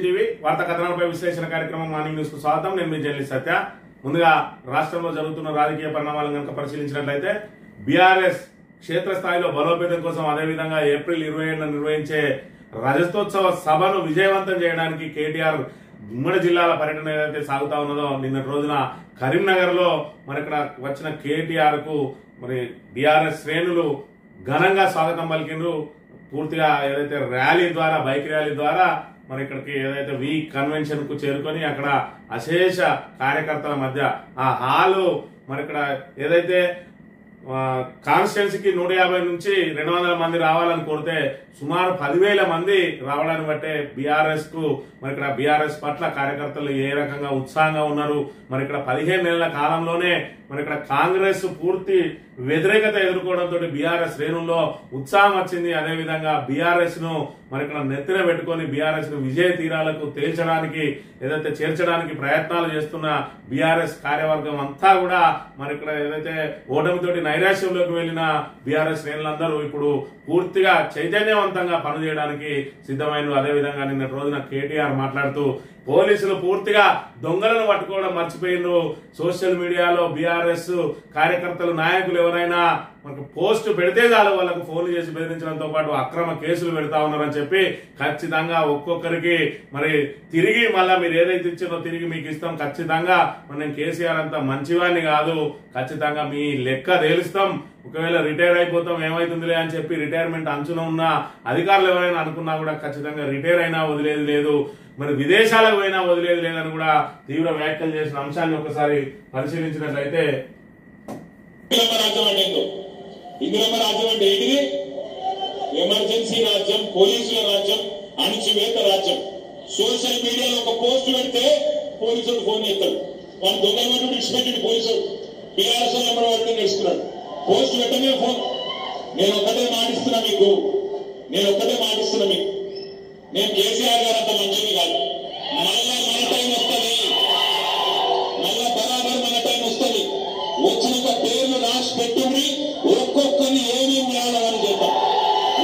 TV వార్తా కథనాలపై విశ్లేషణ కార్యక్రమం మార్నింగ్ న్యూస్ కు స్వాగతం. నేను మీ జర్నలిస్ట్ సత్య. ముందుగా రాష్ట్రంలో జరుగుతున్న రాజకీయ పరిణామాలను కనుక పరిశీలించినట్లయితే బీఆర్ఎస్ క్షేత్రస్థాయిలో బలోపేతం కోసం అదేవిధంగా ఏప్రిల్ 27న నిర్వహించే రజతోత్సవ సభను విజయవంతం చేయడానికి కేటీఆర్ ఉమ్మడి జిల్లాల పర్యటన ఏదైతే సాగుతా ఉన్నదో నిన్నటి రోజున కరీంనగర్ లో మరి ఇక్కడ వచ్చిన కేటీఆర్ కు మరి బీఆర్ఎస్ శ్రేణులు ఘనంగా స్వాగతం పలికిండ్రు. పూర్తిగా ఏదైతే ర్యాలీ ద్వారా బైక్ ర్యాలీ ద్వారా మరి ఇక్కడికి ఏదైతే వి కన్వెన్షన్ కు చేరుకొని అక్కడ అశేష కార్యకర్తల మధ్య ఆ హాలు మరి ఇక్కడ ఏదైతే కాన్స్టిట్యున్సీకి 150 నుంచి 200 మంది రావాలని కోరితే సుమారు 10,000 మంది రావడాన్ని బట్టే బీఆర్ఎస్ కు మరి ఇక్కడ బీఆర్ఎస్ పట్ల కార్యకర్తలు ఏ రకంగా ఉత్సాహంగా ఉన్నారు. మరి ఇక్కడ 15 నెలల కాలంలోనే మరి ఇక్కడ కాంగ్రెస్ పూర్తి వ్యతిరేకత ఎదుర్కోవడంతో బీఆర్ఎస్ శ్రేణుల్లో ఉత్సాహం వచ్చింది. అదేవిధంగా బీఆర్ఎస్ ను మరి ఇక్కడ నెత్తిన పెట్టుకుని బీఆర్ఎస్ ను విజయ తీరాలకు తేల్చడానికి ఏదైతే చేర్చడానికి ప్రయత్నాలు చేస్తున్న బీఆర్ఎస్ కార్యవర్గం అంతా కూడా మరి ఇక్కడ ఏదైతే ఓటమితోటి నైరాశ్యంలోకి వెళ్లిన బీఆర్ఎస్ శ్రేణులందరూ ఇప్పుడు పూర్తిగా చైతన్యవంతంగా పనిచేయడానికి సిద్ధమైన. అదేవిధంగా నిన్నటి రోజున కేటీఆర్ మాట్లాడుతూ పోలీసులు పూర్తిగా దొంగలను పట్టుకోవడం మర్చిపోయిండ్రు. సోషల్ మీడియాలో బీఆర్ఎస్ కార్యకర్తలు నాయకులు ఎవరైనా మనకు పోస్ట్ పెడితే చాలు వాళ్ళకు ఫోన్లు చేసి బెదిరించడంతో పాటు అక్రమ కేసులు పెడతా ఉన్నారని చెప్పి ఖచ్చితంగా ఒక్కొక్కరికి మరి తిరిగి మళ్ళా మీరు ఏదైతే ఇచ్చారో తిరిగి మీకు ఇస్తాం. ఖచ్చితంగా మనం కేసీఆర్ అంత మంచివాడిని కాదు, ఖచ్చితంగా మీ లెక్క తేలుస్తాం. ఒకవేళ రిటైర్ అయిపోతాం ఏమైతుందిలే అని చెప్పి రిటైర్మెంట్ అంచున ఉన్న అధికారులు ఎవరైనా అనుకున్నా కూడా ఖచ్చితంగా రిటైర్ అయినా వదిలేది లేదు, మరి విదేశాలకు పోయినా వదిలేది లేదని కూడా తీవ్ర వ్యాఖ్యలు చేసిన అంశాన్ని ఒకసారి పరిశీలించినట్లయితే ఇందిరమ్మ రాజ్యం అంటే ఏంటిది? ఎమర్జెన్సీ రాజ్యం, పోలీసుల రాజ్యం, అణచివేత రాజ్యం. సోషల్ మీడియాలో ఒక పోస్ట్ పెడితే పోలీసులు ఫోన్ చేస్తాడు, వాళ్ళు దొంగలు విడిచిపెట్టి పోలీసులు బీఆర్ఎస్ నెంబర్ పట్టుకుని నేర్చుకున్నాడు. పోస్ట్ పెట్టమే ఫోన్. నేను ఒక్కటే మాటిస్తున్నా మీకు, నేను కేసీఆర్ గారు అంత మంచిది కాదు. మళ్ళా మన టైం వస్తుంది, మళ్ళా బరాబర్ మన టైం వస్తుంది. వచ్చిన పేర్లు రాసి పెట్టుకుని ఒక్కొక్కరిని ఏమేమి చేయాలని చేద్దాం.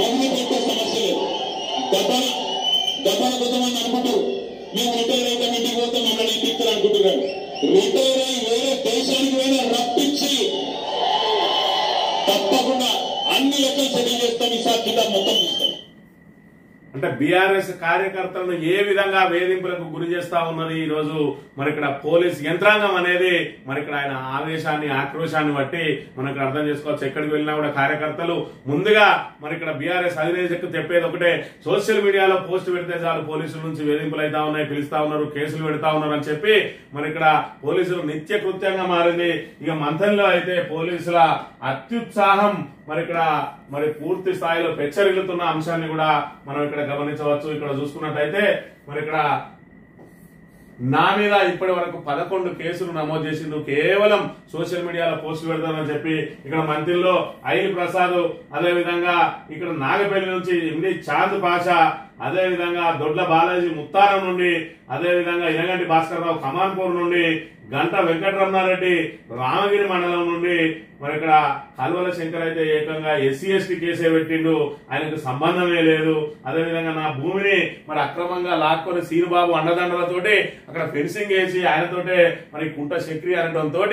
ఎవరిని పెట్టే సమస్య లేదు. దబ్బన కొంతమంది అనుకుంటారు మేము రిటైర్ అయితే ఇంటికి పోతే మమ్మల్ని ఇంటికి అనుకుంటున్నాను. రిటైర్ అయి వేరే దేశానికి పోయినా రప్పించి తప్పకుండా అన్ని లెక్కలు సెటిల్ చేస్తాం. ఈసారి కింద మొత్తం చూస్తాం. అంటే బీఆర్ఎస్ కార్యకర్తలను ఏ విధంగా వేధింపులకు గురి చేస్తా ఉన్నది ఈ రోజు మరి ఇక్కడ పోలీస్ యంత్రాంగం అనేది మరి ఇక్కడ ఆయన ఆవేశాన్ని ఆక్రోశాన్ని బట్టి మనకు అర్థం చేసుకోవచ్చు. ఎక్కడికి వెళ్ళినా కూడా కార్యకర్తలు ముందుగా మరి ఇక్కడ బీఆర్ఎస్ అధినేతకు చెప్పేది ఒకటే, సోషల్ మీడియాలో పోస్ట్ పెడితే చాలు పోలీసుల నుంచి వేధింపులు అయితే ఉన్నాయి, పిలుస్తా ఉన్నారు, కేసులు పెడతా ఉన్నారు అని చెప్పి మరి ఇక్కడ పోలీసులు నిత్య కృత్యంగా మారింది. ఇక మంథన్లో అయితే పోలీసుల అత్యుత్సాహం మరి ఇక్కడ మరి పూర్తి స్థాయిలో పెచ్చరిల్లుతున్న అంశాన్ని కూడా మనం ఇక్కడ గమనించవచ్చు. ఇక్కడ చూసుకున్నట్టయితే మరి ఇక్కడ నా మీద ఇప్పటి వరకు 11 కేసులు నమోదు చేసిండు, కేవలం సోషల్ మీడియాలో పోస్టులు పెడతానని చెప్పి ఇక్కడ మంత్రిలో ఐలి ప్రసాద్, అదేవిధంగా ఇక్కడ నాగపల్లి నుంచి ఎండి చాంద్ పాషా, అదేవిధంగా దొడ్ల బాలాజీ ముత్తారం నుండి, అదేవిధంగా ఇనగంటి భాస్కర్ రావు కమాన్పూర్ నుండి, గంట వెంకటరమణారెడ్డి రామగిరి మండలం నుండి మరి ఇక్కడ కల్వల శంకర్ అయితే ఏకంగా ఎస్సీ ఎస్టీ కేసే పెట్టిండు, ఆయనకు సంబంధమే లేదు. అదేవిధంగా నా భూమిని మరి అక్రమంగా లాక్కొని సీనుబాబు అండదండలతోటి అక్కడ ఫెన్సింగ్ వేసి ఆయనతోటే మరి కుంట చక్రి అనడంతో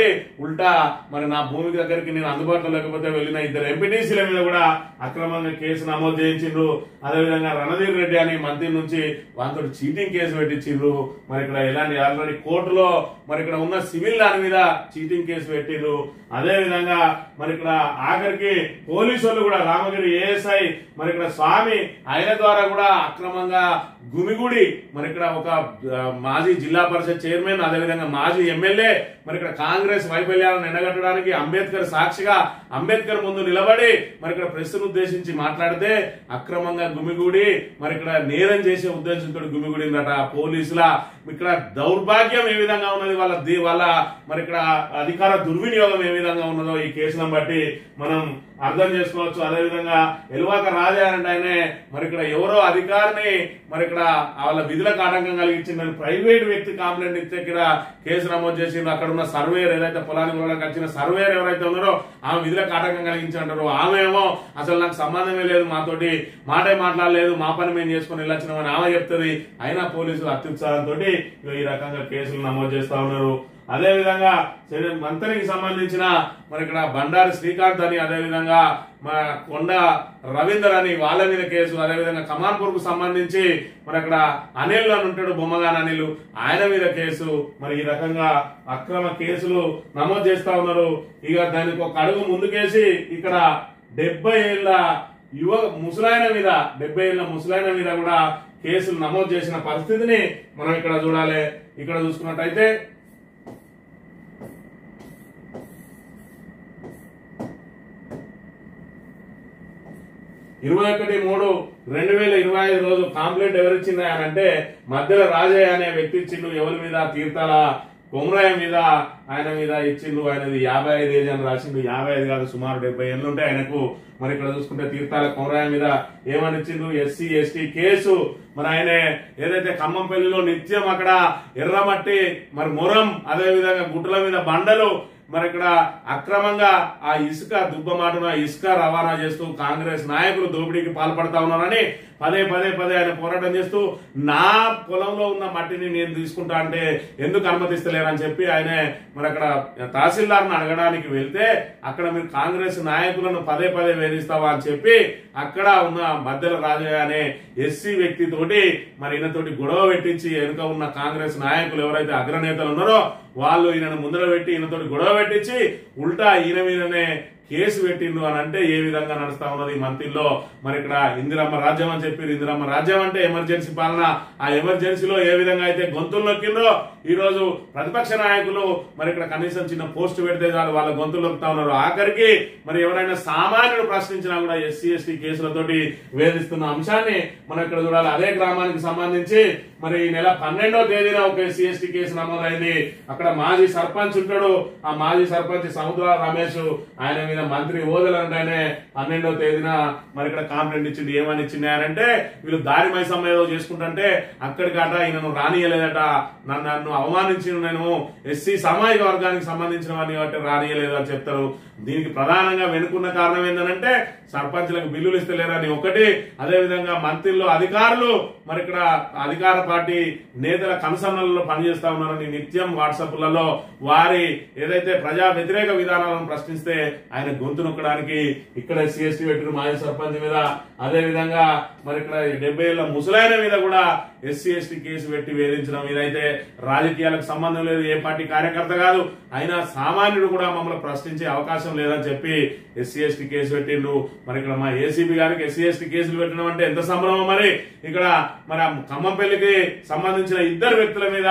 ఉల్టా మరి నా భూమి దగ్గరికి నేను అందుబాటులో లేకపోతే వెళ్ళిన 2 ఎంపీటీసీల మీద కూడా అక్రమంగా కేసు నమోదు చేయించిండ్రు. అదేవిధంగా రణధీర్ రెడ్డి అని మంత్రి నుంచి వాళ్ళతో చీటింగ్ కేసు పెట్టించిండ్రు. మరి ఇక్కడ ఎలాంటి ఆల్రెడీ కోర్టులో మరి ఇక్కడ ఉన్న సివిల్ దాని మీద చీటింగ్ కేసు పెట్టిండ్రు. అదేవిధంగా మరి ఇక్కడ ఆఖరికి పోలీసు వాళ్ళు కూడా రామగిరి ఏఎస్ఐ మరి ఇక్కడ స్వామి ఆయన ద్వారా కూడా అక్రమంగా గుమిగుడి మరి ఇక్కడ ఒక మాజీ జిల్లా పరిషత్ చైర్మన్, అదేవిధంగా మాజీ ఎమ్మెల్యే మరి ఇక్కడ కాంగ్రెస్ వైఫల్యాలను ఎండగట్టడానికి అంబేద్కర్ సాక్షిగా అంబేద్కర్ ముందు నిలబడి మరి ఇక్కడ ప్రెస్ ను ఉద్దేశించి మాట్లాడితే అక్రమంగా గుమిగూడి మరి ఇక్కడ నేరం చేసే ఉద్దేశంతో గుమిగూడిందట. పోలీసుల ఇక్కడ దౌర్భాగ్యం ఏ విధంగా ఉన్నది, వాళ్ళ మరి ఇక్కడ అధికార దుర్వినియోగం ఏ విధంగా ఉన్నదో ఈ కేసులను బట్టి మనం అర్థం చేసుకోవచ్చు. అదేవిధంగా ఎలువాక రాజా అంటే ఆయనే మరి ఇక్కడ ఎవరో అధికారిని మరి ఇక్కడ వాళ్ళ విధులకు ఆటంకం కలిగించిందని ప్రైవేట్ వ్యక్తి కంప్లైంట్ ఇస్తే ఇక్కడ కేసు నమోదు చేసిండ్రు. అక్కడ ఉన్న సర్వేయర్ ఏదైతే పొలానికి వచ్చిన సర్వేయర్ ఎవరైతే ఉన్నారో ఆమె విధులకు ఆటంకం కలిగించారు. ఆమె ఏమో అసలు నాకు సంబంధమే లేదు, మాతోటి మాటే మాట్లాడలేదు, మా పని మేము చేసుకుని వెళ్ళొచ్చినామని ఆమె చెప్తుంది. అయినా పోలీసులు అత్యుత్సాహంతో ఈ రకంగా కేసులు నమోదు చేస్తా ఉన్నారు. అదేవిధంగా మంత్రికి సంబంధించిన మరి ఇక్కడ బండారి శ్రీకాంత్ అని, అదేవిధంగా మన కొండ రవీందర్ అని వాళ్ళ మీద కేసు, అదేవిధంగా కమాన్పూర్ కు సంబంధించి మరి అక్కడ అనిల్ అని ఉంటాడు, బొమ్మగాని అనిల్, ఆయన మీద కేసు. మరి ఈ రకంగా అక్రమ కేసులు నమోదు చేస్తా ఉన్నారు. ఇక దానికి ఒక అడుగు ముందుకేసి ఇక్కడ 70 ఏళ్ల ముసలాయన మీద 70 ఏళ్ల ముసలాయన మీద కూడా కేసులు నమోదు చేసిన పరిస్థితిని మనం ఇక్కడ చూడాలి. ఇక్కడ చూసుకున్నట్టయితే 21/3/2025 రోజు కంప్లైంట్ ఎవరిచ్చిందా అని అంటే మధ్యల రాజయ్య అనే వ్యక్తి ఇచ్చిండు. ఎవరి మీద? తీర్థాల కొమరాయ మీద, ఆయన మీద ఇచ్చిండు. ఆయనది 55 ఏజ్ అని రాసిండు. 55 కాదు, సుమారు 70 ఏళ్ళు ఉంటాయి ఆయనకు. మరి ఇక్కడ చూసుకుంటే తీర్థాల కొమరాయ మీద ఏమని ఇచ్చిండు? SC ST case. మరి ఆయన ఏదైతే ఖమ్మంపల్లిలో నిత్యం అక్కడ ఎర్రమట్టి, మరి మొరం, అదే విధంగా గుట్టల మీద బండలు, మరి ఇక్కడ అక్రమంగా ఆ ఇసుక దుబ్బమాటన ఇసుక రవాణా చేస్తూ కాంగ్రెస్ నాయకులు దోపిడీకి పాల్పడతా ఉన్నారని పదే ఆయన పోరాటం చేస్తూ నా పొలంలో ఉన్న మట్టిని నేను తీసుకుంటా అంటే ఎందుకు అనుమతిస్తలేరని చెప్పి ఆయన మరి అక్కడ తహసీల్దార్ను అడగడానికి వెళ్తే అక్కడ మీరు కాంగ్రెస్ నాయకులను పదే వేధిస్తావా అని చెప్పి అక్కడ ఉన్న మధ్యల రాజయ్య అనే SC వ్యక్తితోటి మరి ఈయనతోటి గొడవ పెట్టించి వెనుక ఉన్న కాంగ్రెస్ నాయకులు ఎవరైతే అగ్రనేతలు ఉన్నారో వాళ్ళు ఈయనను ముందర పెట్టి ఈయనతోటి గొడవ పెట్టించి ఉల్టా ఈయన మీదనే కేసు పెట్టిండు అని అంటే ఏ విధంగా నడుస్తా ఉన్నది మంత్రిలో. మరి ఇక్కడ ఇందిరమ్మ రాజ్యం అని చెప్పి, ఇందిరమ్మ రాజ్యం అంటే ఎమర్జెన్సీ పాలన. ఆ ఎమర్జెన్సీలో ఏ విధంగా అయితే గొంతులు నొక్కిందో ఈ రోజు ప్రతిపక్ష నాయకులు మరి ఇక్కడ కనీసం చిన్న పోస్ట్ పెడితే చాలు వాళ్ళ గొంతులు నొక్కుతా ఉన్నారు. ఆఖరికి మరి ఎవరైనా సామాన్యుడు ప్రశ్నించినా కూడా SC ST కేసులతోటి వేధిస్తున్న అంశాన్ని మనం ఇక్కడ చూడాలి. అదే గ్రామానికి సంబంధించి మరి ఈ నెల 12వ తేదీన ఒక SC ST కేసు నమోదైంది. అక్కడ మాజీ సర్పంచ్ ఉంటాడు. ఆ మాజీ సర్పంచ్ సముద్ర రమేష్, ఆయన మీద మంత్రి ఓదలంటేనే 12వ తేదీన మరి ఇక్కడ కంప్లైంట్ ఇచ్చింది. ఏమని ఇచ్చింది అంటే వీళ్ళు దారి మైసమ్మ ఏదో చేసుకుంటుంటే అక్కడికట ఈయనను రానియలేదట, నన్ను అవమానించి నేను SC సామాజిక వర్గానికి సంబంధించిన వాడిని కాబట్టి రానియలేదు అని చెప్తారు. దీనికి ప్రధానంగా వెనుకున్న కారణం ఏంటంటే సర్పంచ్లకు బిల్లులు ఇస్తలేరని ఒకటి, అదేవిధంగా మంత్రులు అధికారులు మరి ఇక్కడ అధికార పార్టీ నేతల కనుసన్నలలో పనిచేస్తా ఉన్నారని నిత్యం వాట్సాప్లలో వారి ఏదైతే ప్రజా వ్యతిరేక విధానాలను ప్రశ్నిస్తే ఆయన గొంతు నొక్కడానికి ఇక్కడ SC ST పెట్టిన మాజీ సర్పంచ్ మీద, అదేవిధంగా మరి ఇక్కడ 70 ఏళ్ల ముసలాయన మీద కూడా SC ST కేసు పెట్టి వేధించడం. ఇదైతే రాజకీయాలకు సంబంధం లేదు, ఏ పార్టీ కార్యకర్త కాదు, అయినా సామాన్యుడు కూడా మమ్మల్ని ప్రశ్నించే అవకాశం లేదని చెప్పి SC ST కేసు పెట్టిండు. మరి ఇక్కడ మా ACP గారికి SC ST కేసులు పెట్టడం అంటే ఎంత సంబరమో. మరి ఇక్కడ మరి ఖమ్మంపల్లికి సంబంధించిన 2 వ్యక్తుల మీద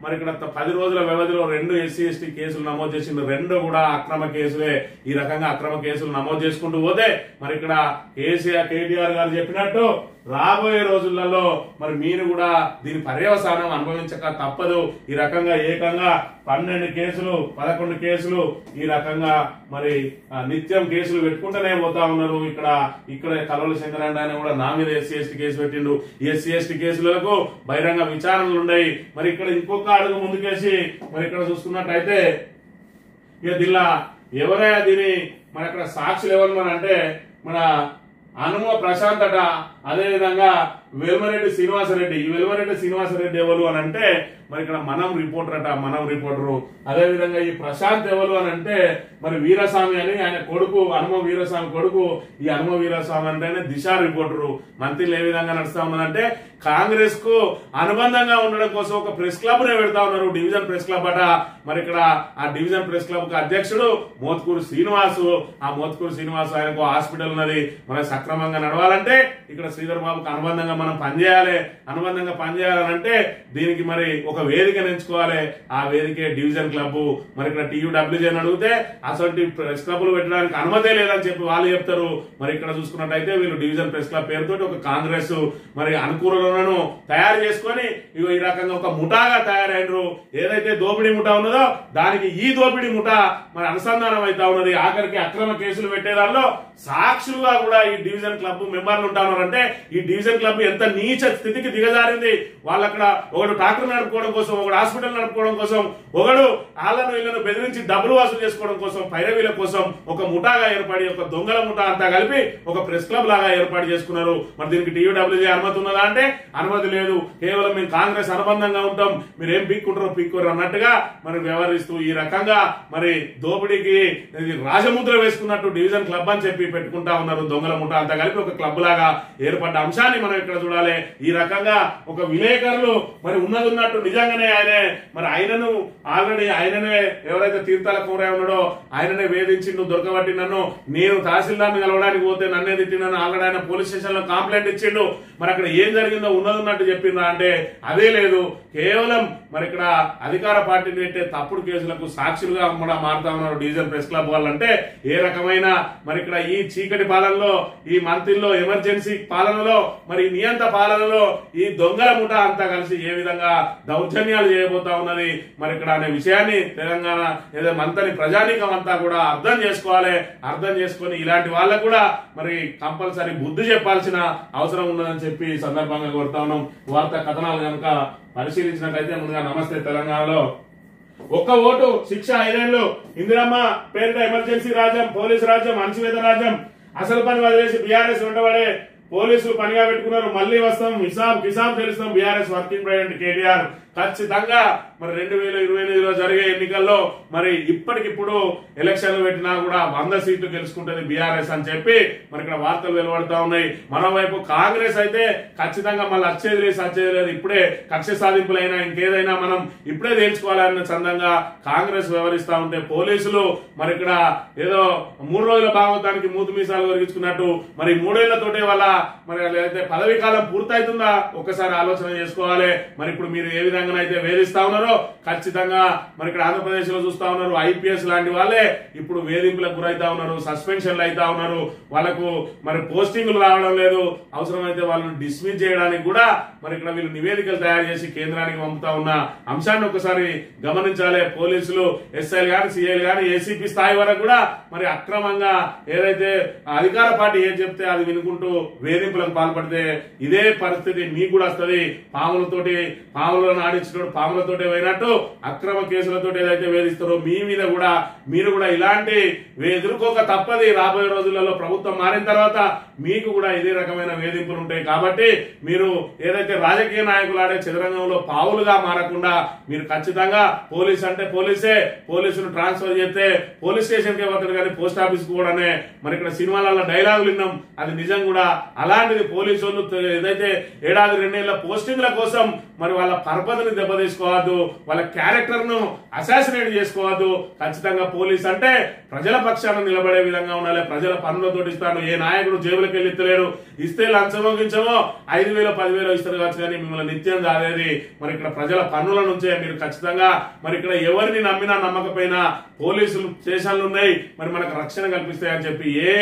మరి ఇక్కడ 10 రోజుల వ్యవధిలో 2 SC ST కేసులు నమోదు చేసిండు. 2 కూడా అక్రమ కేసులే. ఈ రకంగా అక్రమ కేసులు నమోదు చేసుకుంటూ పోతే మరి ఇక్కడ KTR గారు చెప్పినట్టు రాబోయే రోజులలో మరి మీరు కూడా దీని పర్యవసానం అనుభవించక తప్పదు. ఈ రకంగా ఏకంగా 12 కేసులు 11 కేసులు ఈ రకంగా మరి నిత్యం కేసులు పెట్టుకుంటూనే పోతా ఉన్నారు. ఇక్కడ కల్వల శంకరరావు ఆయన కూడా నా మీద SC ST కేసు పెట్టిండు. ఈ SC ST కేసులకు బహిరంగ విచారణలు ఉన్నాయి. మరి ఇక్కడ ఇంకొక అడుగు ముందుకేసి మరి ఇక్కడ చూసుకున్నట్టయితే ఇక దీనిలో ఎవరైనా దీని మరి అక్కడ సాక్షులు ఎవరు అంటే మన అనుమ ప్రశాంత్ అట, అదేవిధంగా వెల్మరెడ్డి శ్రీనివాసరెడ్డి. ఈ వెల్మరెడ్డి శ్రీనివాసరెడ్డి ఎవరు అని అంటే మరి ఇక్కడ మనం రిపోర్టర్ అట, మనం రిపోర్టరు. అదేవిధంగా ఈ ప్రశాంత్ ఎవరు అని అంటే మరి వీరస్వామి అని ఆయన కొడుకు, హనుమ వీరస్వామి కొడుకు. ఈ హనుమ వీరస్వామి అంటేనే దిశ రిపోర్టరు. మంత్రులు ఏ విధంగా నడుస్తా ఉన్నారంటే కాంగ్రెస్ కు అనుబంధంగా ఉండడం కోసం ఒక ప్రెస్ క్లబ్ నే పెడతా ఉన్నారు, డివిజన్ ప్రెస్ క్లబ్ అట. మరి ఇక్కడ ఆ డివిజన్ ప్రెస్ క్లబ్ కు అధ్యక్షుడు మోత్కూరు శ్రీనివాసు. ఆ మోత్కూరు శ్రీనివాసు ఆయనకు హాస్పిటల్ ఉన్నది. మరి సక్రమంగా నడవాలంటే ఇక్కడ శ్రీధర్ బాబుకు అనుబంధంగా మనం పనిచేయాలంటే దీనికి మరి ఒక వేదికను ఎంచుకోవాలి. ఆ వేదికే డివిజన్ క్లబ్. మరి ఇక్కడ TUWJ అని అడిగితే అసలు ప్రెస్ క్లబ్లు పెట్టడానికి అనుమతే లేదని చెప్పి వాళ్ళు చెప్తారు. మరి ఇక్కడ చూసుకున్నట్టయితే వీళ్ళు డివిజన్ ప్రెస్ క్లబ్ పేరుతోటి ఒక కాంగ్రెస్ మరి అనుకూలను తయారు చేసుకొని ఈ రకంగా ఒక ముఠాగా తయారైనరు. ఏదైతే దోపిడీ ముఠా ఉన్నదో దానికి ఈ దోపిడీ ముఠా మరి అనుసంధానం అవుతా ఉన్నది. ఆఖరికి అక్రమ కేసులు పెట్టేదాల్లో సాక్షులుగా కూడా ఈ డివిజన్ క్లబ్ మెంబర్లు ఉంటారంటే ఈ డివిజన్ క్లబ్ ఎంత నీచ స్థితికి దిగజారింది. వాళ్ళక్కడ ఒకడు ట్రాక్టర్ నడుపుకోవడం కోసం, ఒకడు హాస్పిటల్ నడుపుకోవడం కోసం, ఒకడు వాళ్ళను వీళ్ళను బెదిరించి డబ్బులు వసూలు చేసుకోవడం కోసం, పైరవీల కోసం ఒక ముఠాగా ఏర్పడి ఒక దొంగల ముఠా అంతా కలిపి ఒక ప్రెస్ క్లబ్ లాగా ఏర్పాటు చేసుకున్నారు. మరి దీనికి TUWJ అనుమతి ఉన్నదా అంటే అనుమతి లేదు. కేవలం మేము కాంగ్రెస్ అనుబంధంగా ఉంటాం, మీరు ఏం పీక్కోరు అన్నట్టుగా మరి వ్యవహరిస్తూ ఈ రకంగా మరి దోపిడీకి రాజముద్ర వేసుకున్నట్టు డివిజన్ క్లబ్ అని చెప్పి పెట్టుకుంటా ఉన్నారు. దొంగల ముఠా అంతా కలిపి ఒక క్లబ్ లాగా ఏర్పడ్డ అంశాన్ని మనం ఇక్కడ చూడాలి. ఈ రకంగా ఒక విలేకరులు మరి ఉన్నట్టు నిజంగానే ఆయనను ఆల్రెడీ ఆయననే ఎవరైతే తీర్థాల కుమరయ్య ఉన్నాడో ఆయననే వేధించి నువ్వు దొరకబట్టి నన్ను నేను తహసీల్దార్ని కలవడానికి పోతే నన్నే తిట్టినన్ను ఆల్రెడీ ఆయన పోలీస్ స్టేషన్ లో కంప్లైంట్ ఇచ్చిండు. మరి అక్కడ ఏం జరిగిందో ఉన్నట్టు చెప్పిందా అంటే అదే లేదు. కేవలం మరి ఇక్కడ అధికార పార్టీని పెట్టే తప్పుడు కేసులకు సాక్షులుగా మారుతా ఉన్నారు డివిజన్ ప్రెస్ క్లబ్ వాళ్ళంటే ఏ రకమైన మరి ఇక్కడ ఈ చీకటి పాలనలో, ఈ మంత్రిలో, ఎమర్జెన్సీ పాలనలో, మరి నియంత పాలనలో ఈ దొంగల ముఠా అంతా కలిసి ఏ విధంగా దౌర్జన్యాలు చేయబోతా ఉన్నది మరి ఇక్కడ అనే విషయాన్ని తెలంగాణ ఏదో మంత్రి ప్రజానీకం అంతా కూడా అర్థం చేసుకోవాలి. అర్థం చేసుకుని ఇలాంటి వాళ్ళకు కూడా మరి కంపల్సరీ బుద్ధి చెప్పాల్సిన అవసరం ఉన్నదని చెప్పి సందర్భంగా కోరుతా ఉన్నాం. వార్తా కథనాలు కనుక పరిశీలించినట్లయితే ముందుగా నమస్తే తెలంగాణలో ఒక్క ఓటు శిక్ష 5 ఏళ్లు, ఇందిరమ్మ పేరిట ఎమర్జెన్సీ రాజ్యం, పోలీసు రాజ్యం, అణచివేత రాజ్యం, అసలు పని వదిలేసి బీఆర్ఎస్ వెంటబడే పోలీసులు పనిగా పెట్టుకున్నారు. మళ్లీ వస్తాం, కిసాం తెలుస్తాం. బీఆర్ఎస్ వర్కింగ్ ప్రెసిడెంట్ కేటీఆర్ ఖచ్చితంగా మరి 2028లో జరిగే ఎన్నికల్లో మరి ఇప్పటికిప్పుడు ఎలక్షన్లు పెట్టినా కూడా 100 సీట్లు గెలుచుకుంటుంది బీఆర్ఎస్ అని చెప్పి మరి ఇక్కడ వార్తలు వెలువడుతా ఉన్నాయి. మరోవైపు కాంగ్రెస్ అయితే ఖచ్చితంగా మళ్ళీ వచ్చేది లేదు, ఇప్పుడే కక్ష సాధింపులైనా ఇంకేదైనా మనం ఇప్పుడే తేల్చుకోవాలన్న చందంగా కాంగ్రెస్ వ్యవహరిస్తా ఉంటే పోలీసులు మరి ఇక్కడ ఏదో 3 రోజుల భాగవతానికి మూతు మీసాలు కొరిగించుకున్నట్టు మరి 3 ఏళ్లతోటే వాళ్ళ మరి అయితే పదవీ కాలం పూర్తవుతుందా ఒక్కసారి ఆలోచన చేసుకోవాలి. మరి ఇప్పుడు మీరు ఏ విధంగా అయితే వేధిస్తా ఉన్నారో ఖచ్చితంగా మరి ఇక్కడ ఆంధ్రప్రదేశ్ లో చూస్తా ఉన్నారు. IPS లాంటి వాళ్ళే ఇప్పుడు వేధింపులకు గురైతా ఉన్నారు, సస్పెన్షన్లు అయితా ఉన్నారు, వాళ్ళకు మరి పోస్టింగ్లు రావడం లేదు. అవసరమైతే వాళ్ళని డిస్మిస్ చేయడానికి కూడా మరి ఇక్కడ వీళ్ళు నివేదికలు తయారు చేసి కేంద్రానికి పంపుతా ఉన్న అంశాన్ని ఒకసారి గమనించాలి. పోలీసులు SIలు గాని, CIలు గాని, ACP స్థాయి వరకు కూడా మరి అక్రమంగా ఏదైతే అధికార పార్టీ ఏం చెప్తే అది వినుకుంటూ వేధింపులకు పాల్పడితే ఇదే పరిస్థితి మీకు కూడా వస్తుంది. పాములను ఆడించినప్పుడు పాములతోటే పోయినట్టు అక్రమ కేసులతో ఏదైతే వేధిస్తారో మీ మీద కూడా మీరు కూడా ఇలాంటి ఎదుర్కోక తప్పది. రాబోయే రోజులలో ప్రభుత్వం మారిన తర్వాత మీకు కూడా ఇదే రకమైన వేధింపులు ఉంటాయి. కాబట్టి మీరు ఏదైతే రాజకీయ నాయకులు ఆడే చదరంగంలో పావులుగా మారకుండా మీరు ఖచ్చితంగా పోలీస్ అంటే పోలీసే, పోలీసులు ట్రాన్స్ఫర్ చేస్తే పోలీస్ స్టేషన్ కే పోతాడు కానీ పోస్ట్ ఆఫీస్ కూడానే మరి ఇక్కడ సినిమాలలో డైలాగులు విన్నాం. అది నిజం కూడా. అలాంటిది పోలీసు వాళ్ళు ఏదైతే 1-2 ఏళ్ల పోస్టింగ్ల కోసం మరి వాళ్ళ పరపతిని దెబ్బతీసుకోవద్దు, వాళ్ళ క్యారెక్టర్ ను అసాసినేట్ చేసుకోవద్దు. ఖచ్చితంగా పోలీస్ అంటే ప్రజల పక్షాన నిలబడే విధంగా ఉండాలి. ప్రజల పనులతో ఇస్తాను. ఏ నాయకుడు జేబులకు వెళ్ళి ఇస్తలేడు. ఇస్తే లంచమో గించమో 5,000 10,000 ఇస్తారు కావచ్చు కానీ మిమ్మల్ని నిత్యం కాదేది మరి ఇక్కడ ప్రజల పన్నుల నుంచే. మీరు ఖచ్చితంగా మరి ఇక్కడ ఎవరిని నమ్మినా నమ్మకపోయినా పోలీసులు స్టేషన్లు ఉన్నాయి, మరి మనకు రక్షణ కల్పిస్తాయని చెప్పి ఏ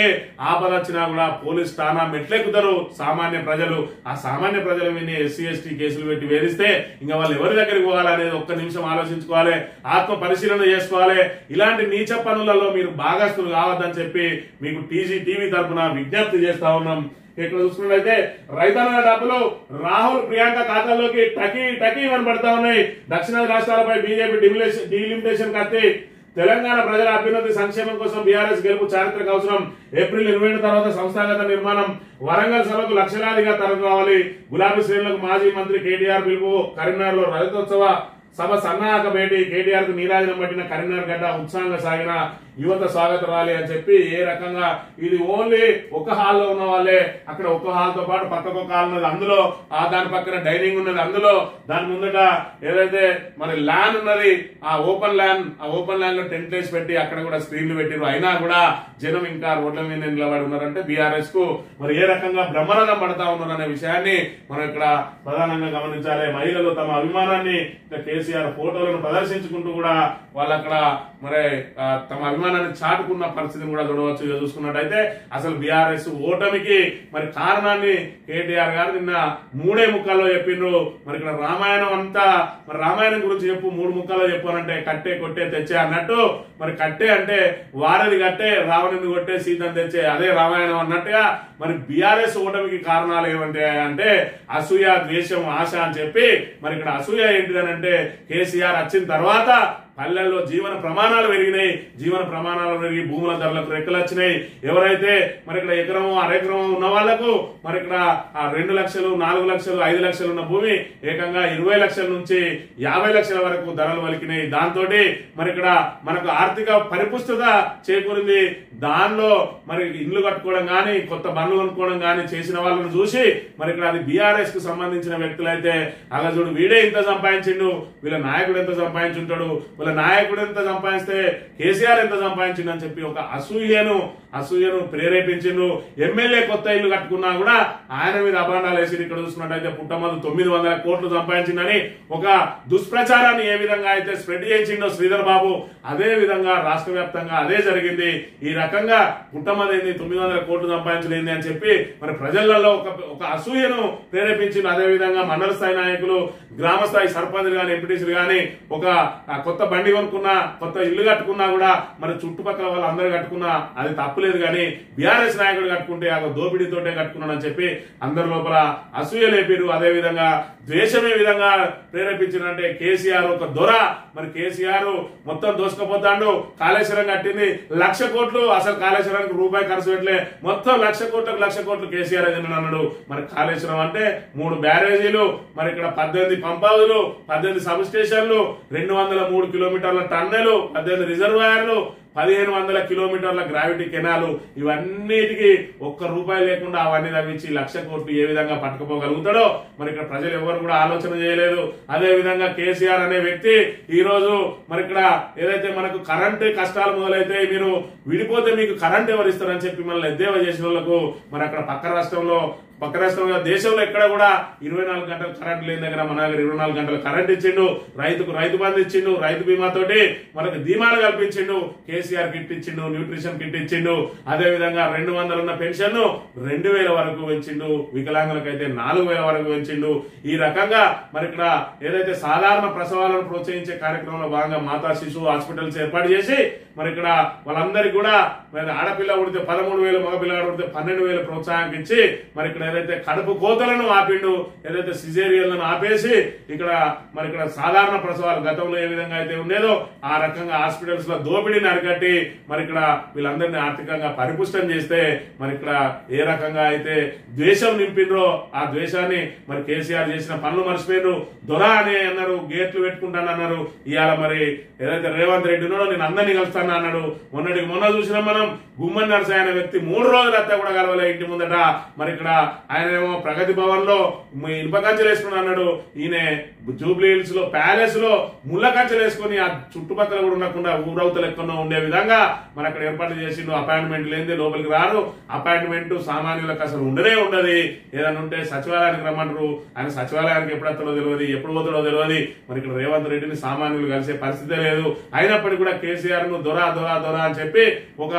ఆపద వచ్చినా కూడా పోలీస్ స్థానా మెట్లెక్కుతారు సామాన్య ప్రజలు. ఆ సామాన్య ప్రజలు విని SC ST కేసులు పెట్టి వేధిస్తే ఇంకా వాళ్ళు ఎవరి దగ్గరికి పోవాలనేది ఒక్క నిమిషం ఆలోచించుకోవాలి, ఆత్మ పరిశీలన చేసుకోవాలి. ఇలాంటి నీచ పనులలో మీరు భాగస్తులు కావద్దని చెప్పి మీకు టీవీ తరఫున విజ్ఞప్తి చేస్తా ఉన్నాం. ఇక్కడ చూసుకున్నట్లయితే రైతన్న డబ్బులు రాహుల్ ప్రియాంక ఖాతాల్లోకి టకీ పడతా ఉన్నాయి. దక్షిణాది రాష్ట్రాలపై బీజేపీ డీలిమిటేషన్ కత్తి. తెలంగాణ ప్రజల అభ్యున్నతి సంక్షేమం కోసం బీఆర్ఎస్ గెలుపు చారిత్రక అవసరం. ఏప్రిల్ 27 తర్వాత సంస్థాగత నిర్మాణం. వరంగల్ సభకు లక్షలాదిగా తరలి రావాలి. గులాబీ శ్రేణులకు మాజీ మంత్రి కేటీఆర్ పిలుపు. కరీంనగర్ లో రజతోత్సవ సభ సన్నాహక భేటీ కేటీఆర్ కు నీరాజనం పట్టిన కరీంనగర్ గడ్డ ఉత్సాహంగా సాగిన యువత స్వాగత ర్యాలీ అని చెప్పి ఏ రకంగా ఇది ఓన్లీ ఒక హాల్లో ఉన్న వాళ్ళే అక్కడ ఒక హాల్ తో పాటు పక్కకు ఒక హాల్ ఉన్నది, అందులో దాని పక్కన డైనింగ్ ఉన్నది, అందులో దాని ముందట ఏదైతే మరి ల్యాండ్ ఉన్నది ఆ ఓపెన్ ల్యాండ్ లో టెంట్ వేసి పెట్టి అక్కడ కూడా స్క్రీన్లు పెట్టిరు. అయినా కూడా జనం ఇంకా రోడ్ల మీద నిలబడి ఉన్నారంటే బీఆర్ఎస్ కు మరి ఏ రకంగా బ్రహ్మరథం పడతా ఉన్నారు అనే విషయాన్ని మనం ఇక్కడ ప్రధానంగా గమనించాలి. మహిళలు తమ అభిమానాన్ని కేసీఆర్ ఫోటోలను ప్రదర్శించుకుంటూ కూడా వాళ్ళు అక్కడ మరి తమ అభిమానాన్ని చాటుకున్న పరిస్థితిని కూడా చూడవచ్చు. చూసుకున్నట్టయితే అసలు బీఆర్ఎస్ ఓటమికి మరి కారణాన్ని కేటీఆర్ గారు నిన్న 3 ముక్కల్లో చెప్పిండ్రు. మరి ఇక్కడ రామాయణం అంతా మరి రామాయణం గురించి చెప్పు 3 ముక్కల్లో చెప్పానంటే కట్టే కొట్టే తెచ్చే అన్నట్టు మరి కట్టే అంటే వారది కట్టే రావణుని కొట్టే సీతను తెచ్చే అదే రామాయణం అన్నట్టుగా మరి బీఆర్ఎస్ ఓటమికి కారణాలు ఏమంటే అంటే అసూయ, ద్వేషం, ఆశ అని చెప్పి మరి ఇక్కడ అసూయ ఏంటిదనంటే కేసీఆర్ వచ్చిన తర్వాత పల్లెల్లో జీవన ప్రమాణాలు పెరిగినాయి, జీవన ప్రమాణాలు పెరిగి భూముల ధరలకు రెక్కలు వచ్చినాయి. ఎవరైతే మరి ఇక్కడ ఎకరమో అరెకరమో ఉన్న వాళ్లకు మరి ఇక్కడ 2 లక్షలు 4 లక్షలు 5 లక్షలు ఉన్న భూమి ఏకంగా 20 లక్షల నుంచి 50 లక్షల వరకు ధరలు వలికినాయి. దాంతో మరి ఇక్కడ మనకు ఆర్థిక పరిపుష్టత చేకూరింది. దానిలో మరి ఇల్లు కట్టుకోవడం గాని కొత్త బండ్లు కొనుక్కోవడం గాని చేసిన వాళ్ళని చూసి మరి ఇక్కడ అది బీఆర్ఎస్ కు సంబంధించిన వ్యక్తులైతే అలా చూడు వీడే ఇంత సంపాదించిండు, వీళ్ళ నాయకుడు ఎంత సంపాదించుంటాడు, వీళ్ళ నాయకుడు ఎంత సంపాదిస్తే కేసీఆర్ ఎంత సంపాదించిండు అని చెప్పి ఒక అసూయను ప్రేరేపించిండు. ఎమ్మెల్యే కొత్త ఇల్లు కట్టుకున్నా కూడా ఆయన మీద అభాండాలు వేసి ఇక్కడ చూసుకున్నట్టయితే పుట్టమదు 900 కోట్లు సంపాదించిందని ఒక దుష్ప్రచారాన్ని ఏ విధంగా అయితే స్ప్రెడ్ చేయించిండో శ్రీధర్ బాబు, అదే విధంగా రాష్ట్ర వ్యాప్తంగా అదే జరిగింది. ఈ రకంగా పుట్టమదేంది 900 కోట్లు సంపాదించలేంది అని చెప్పి మరి ప్రజలలో ఒక అసూయను ప్రేరేపించింది. అదే విధంగా మండల స్థాయి నాయకులు, గ్రామ స్థాయి సర్పంచులు గాని ఎంపీటీసీలు గాని ఒక కొత్త బండి కొనుక్కున్నా కొత్త ఇల్లు కట్టుకున్నా కూడా మరి చుట్టుపక్కల వాళ్ళు అందరూ కట్టుకున్నా అది తప్పులేదు, కానీ బీఆర్ఎస్ నాయకుడు కట్టుకుంటే ఆ దోపిడీతోటే కట్టుకున్నాడని చెప్పి అందరి లోపల అసూయ లేపారు. అదే విధంగా ద్వేషమే విధంగా ప్రేరేపించినంటే కేసీఆర్ ఒక దొర, మరి కేసీఆర్ మొత్తం దోసుకపోతాడు. కాళేశ్వరం కట్టింది 1,00,000 కోట్లు, అసలు కాళేశ్వరానికి రూపాయి ఖర్చు పెట్టలే, మొత్తం 1,00,000 కోట్లు కేసీఆర్ అన్నాడు. మరి కాళేశ్వరం అంటే 3 బ్యారేజీలు, మరి ఇక్కడ 18 పంపాదులు, 18 సబ్ స్టేషన్లు, 203 కిలోమీటర్ల టన్నెలు, 18 రిజర్వాయర్లు, 1500 కిలోమీటర్ల గ్రావిటీ కెనాలు, ఇవన్నిటికీ ₹1 లేకుండా అవన్నీ తవ్వించి 1,00,000 కోట్లు ఏ విధంగా పట్టుకుపోగలుగుతాడో మరి ఇక్కడ ప్రజలు ఎవరు కూడా ఆలోచన చేయలేదు. అదే విధంగా కేసీఆర్ అనే వ్యక్తి ఈ రోజు మరి ఇక్కడ ఏదైతే మనకు కరెంటు కష్టాలు మొదలైతే మీరు విడిపోతే మీకు కరెంట్ ఎవరు ఇస్తారని చెప్పి మనల్ని ఎద్దేవా చేసిన వాళ్ళకు మరి అక్కడ పక్క రాష్ట్రంలో దేశంలో ఎక్కడ కూడా 24 గంటలు కరెంట్ లేని దగ్గర మన దగ్గర 24 గంటలు కరెంట్ ఇచ్చిండు. రైతుకు రైతు బంధు ఇచ్చిండు, రైతు బీమాతోటి మనకు ధీమాలు కల్పించిండు, కేసీఆర్ కిట్ ఇచ్చిండు, న్యూట్రిషన్ కిట్ ఇచ్చిండు. అదే విధంగా 200 ఉన్న పెన్షన్ 2,000 వరకు పెంచిండు, వికలాంగులకైతే 4,000 వరకు పెంచిండు. ఈ రకంగా మరి ఇక్కడ ఏదైతే సాధారణ ప్రసవాలను ప్రోత్సహించే కార్యక్రమంలో భాగంగా మాతా శిశువు హాస్పిటల్స్ ఏర్పాటు చేసి మరి ఇక్కడ వాళ్ళందరికీ కూడా మరి ఆడపిల్ల ఉడితే 13,000, మగపిల్లగాడు ఉడితే 12,000 ప్రోత్సాహం ఇచ్చి మరి ఇక్కడ ఏదైతే కడుపు కోతలను ఆపిండు, ఏదైతే సిజేరియన్లను ఆపేసి ఇక్కడ మరి ఇక్కడ సాధారణ ప్రసవాలు గతంలో ఏ విధంగా అయితే ఉండేదో ఆ రకంగా హాస్పిటల్స్ లో దోపిడీని అరికట్టి మరి ఇక్కడ వీళ్ళందరినీ ఆర్థికంగా పరిపుష్టం చేస్తే మరి ఇక్కడ ఏ రకంగా అయితే ద్వేషం నింపిండ్రో ఆ ద్వేషాన్ని మరి కేసీఆర్ చేసిన పనులు మర్చిపోయినరు. దొర అని అన్నారు, గేట్లు పెట్టుకుంటాను అన్నారు. ఇవాళ మరి ఏదైతే రేవంత్ రెడ్డి ఉన్నాడో నేను అందరినీ కలుస్తాను అన్నాడు. మొన్న చూసినాం మనం, గుమ్మన్ నరసయ్య అనే వ్యక్తి 3 రోజులు అత్త కూడా కలవలే ఇంటి ముందట. మరి ఇక్కడ ఆయన ఏమో ప్రగతి భవన్ లో ఇనుప కంచెలు వేసుకుని అన్నాడు, ఈయన జూబ్లీ హిల్స్ లో ప్యాలెస్ లో ముళ్ళ కంచెలు వేసుకుని ఆ చుట్టుపక్కల కూడా ఉండకుండా ఊరవతలు ఎక్కడో ఉండే విధంగా మరి అక్కడ ఏర్పాటు చేసిండు. అపాయింట్మెంట్ లేనిదే లోపలికి రారు, అపాయింట్మెంట్ సామాన్యులకు అసలు ఉండనే ఉండదు. ఏదైనా ఉంటే సచివాలయానికి రమ్మంటారు, ఆయన సచివాలయానికి ఎప్పుడు వస్తాడో తెలియదు, ఎప్పుడు పోతాడో తెలియదు. మరి ఇక్కడ రేవంత్ రెడ్డిని సామాన్యులు కలిసే పరిస్థితే లేదు. అయినప్పటికీ కూడా కేసీఆర్ ను దొర అని చెప్పి ఒక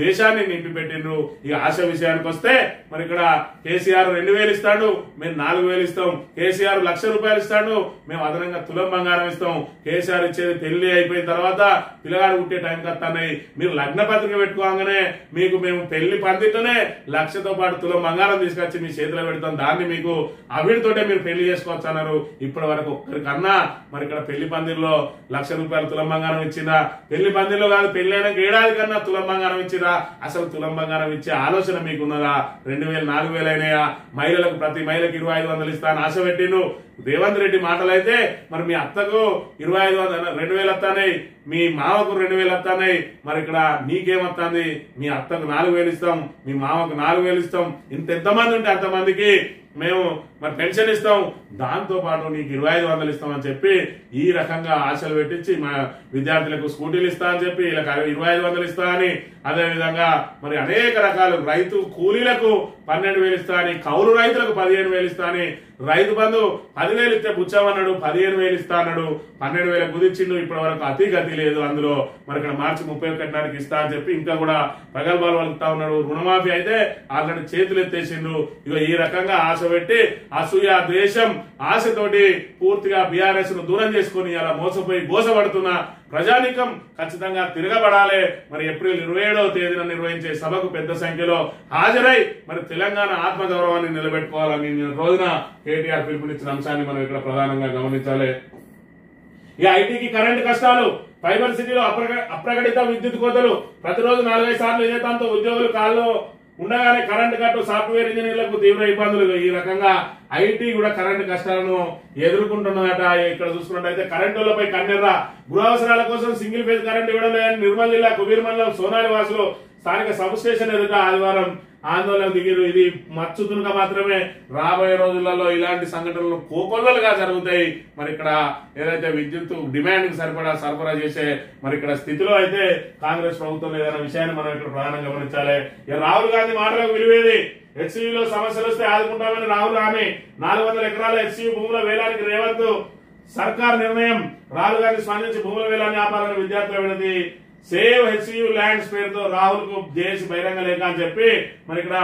దేశాన్ని నింపి పెట్టిండ్రు. ఇక ఆశ విషయానికి వస్తే మరి ఇక్కడ కేసీఆర్ 2,000 ఇస్తాడు, మేము 4,000 ఇస్తాం. కేసీఆర్ ₹1,00,000 ఇస్తాడు, మేము అదనంగా తులం బంగారం ఇస్తాం. కేసీఆర్ ఇచ్చేది పెళ్లి అయిపోయిన తర్వాత పిల్లగాడు పుట్టే టైంకి వస్తున్నాయి. మీరు లగ్న పత్రిక పెట్టుకోగానే మీకు మేము పెళ్లి పందిట్లోనే 1,00,000తో పాటు తులం బంగారం తీసుకొచ్చి మీ చేతిలో పెడతాం, దాన్ని మీకు అవిడితోటే మీరు పెళ్లి చేసుకోవచ్చు అన్నారు. ఇప్పటి వరకు ఒక్కరికన్నా మరి ఇక్కడ పెళ్లి పందిరిలో ₹1,00,000 తులం బంగారం ఇచ్చిందా? పెళ్లి పందిరిలో కాదు, పెళ్లి అయినా 7 ఏడాది కన్నా తులం బంగారం ఇచ్చిరా? అసలు తులం బంగారం ఇచ్చే ఆలోచన మీకున్నదా? 2,000 4,000 అయినాయా? మహిళలకు ప్రతి మహిళకు 2,500 ఇస్తా అని ఆశ పెట్టిండు. రేవంత్ రెడ్డి మాటలైతే మరి మీ అత్తకు 2,000 వస్తాయి, మీ మామకు 2,000 వస్తాయి, మరి ఇక్కడ నీకేమొస్తుంది, మీ అత్తకు 4,000 ఇస్తాం, మీ మామకు 4,000 ఇస్తాం, ఎంతమంది ఉంటే అంతమందికి మేము మరి పెన్షన్ ఇస్తాం, దాంతో పాటు నీకు 2,500 ఇస్తామని చెప్పి ఈ రకంగా ఆశలు పెట్టించి మా విద్యార్థులకు స్కూటీలు ఇస్తా అని చెప్పి ఇలా 2,500 ఇస్తా అని, అదేవిధంగా మరి అనేక రకాలు రైతు కూలీలకు 12,000 ఇస్తా అని, కౌలు రైతులకు 15,000 ఇస్తా అని, రైతు బంధు 10,000 ఇస్తే బుచ్చామన్నాడు, 15,000 ఇస్తా అన్నాడు, 12,000 కుదిర్చిండు. ఇప్పటి వరకు అతి గతి లేదు అందులో. మరి ఇక్కడ మార్చి 31 నాటికి ఇస్తా అని చెప్పి ఇంకా కూడా ప్రగల్భాలు వలుకుతా ఉన్నాడు. రుణమాఫీ అయితే ఆల్రెడీ చేతులు ఎత్తేసిండు. ఇక ఈ రకంగా ఆశ పెట్టి అసూయ ద్వేషం ఆశతోటి పూర్తిగా బీఆర్ఎస్ ను దూరం చేసుకుని అలా మోసపోయి మోసపడుతున్న ప్రజానీకం ఖచ్చితంగా తిరగబడాలి. మరి ఏప్రిల్ 27వ తేదీన నిర్వహించే సభకు పెద్ద సంఖ్యలో హాజరై మరి తెలంగాణ ఆత్మగౌరవాన్ని నిలబెట్టుకోవాలని రోజున కేటీఆర్ పిలుపునిచ్చిన అంశాన్ని మనం ఇక్కడ ప్రధానంగా గమనించాలి. ఇక ఐటీకి కరెంటు కష్టాలు, ఫైబర్ సిటీలో అప్రకటిత విద్యుత్ కోతలు, ప్రతిరోజు 4-5 సార్లు ఏజెంట్తో ఉద్యోగులు కాల్లో ఉండగానే కరెంటు కట్టు, సాఫ్ట్వేర్ ఇంజనీర్లకు తీవ్ర ఇబ్బందులు. ఈ రకంగా ఐటీ కూడా కరెంటు కష్టాలను ఎదుర్కొంటున్నదట. ఇక్కడ చూసుకున్నట్టయితే కరెంటులపై కన్నెర్ర, గృహ అవసరాల కోసం సింగిల్ ఫేజ్ కరెంటు ఇవ్వడం లేదని నిర్మల్ జిల్లా కుబీర్ మండలం సోనాలి వాసులు స్థానిక సబ్ స్టేషన్ ఎదుట ఆదివారం ఆందోళన దిగిరు. ఇది మచ్చుతునుక మాత్రమే, రాబోయే రోజులలో ఇలాంటి సంఘటనలు కోకొల్లలుగా జరుగుతాయి. మరి ఇక్కడ ఏదైతే విద్యుత్ డిమాండ్ సరఫరా చేసే మరి ఇక్కడ స్థితిలో అయితే కాంగ్రెస్ ప్రభుత్వం ఏదైనా విషయాన్ని మనం ఇక్కడ ప్రధానంగా గమనించాలి. రాహుల్ గాంధీ మాటలకు విలువేది, హెచ్సియులో సమస్యలు వస్తే ఆదుకుంటామని రాహుల్ హామీ, 400 ఎకరాల హెచ్సియు భూముల వేలానికి రేవంత్ సర్కార్ నిర్ణయం, రాహుల్ గాంధీ స్పందించి భూముల వేలాన్ని ఆపాలని విద్యార్థుల వినతి, సేవ్ హెచ్సియు ల్యాండ్స్ పేరుతో రాహుల్ కు జేసీ బహిరంగ లేఖ అని చెప్పి మరి ఇక్కడ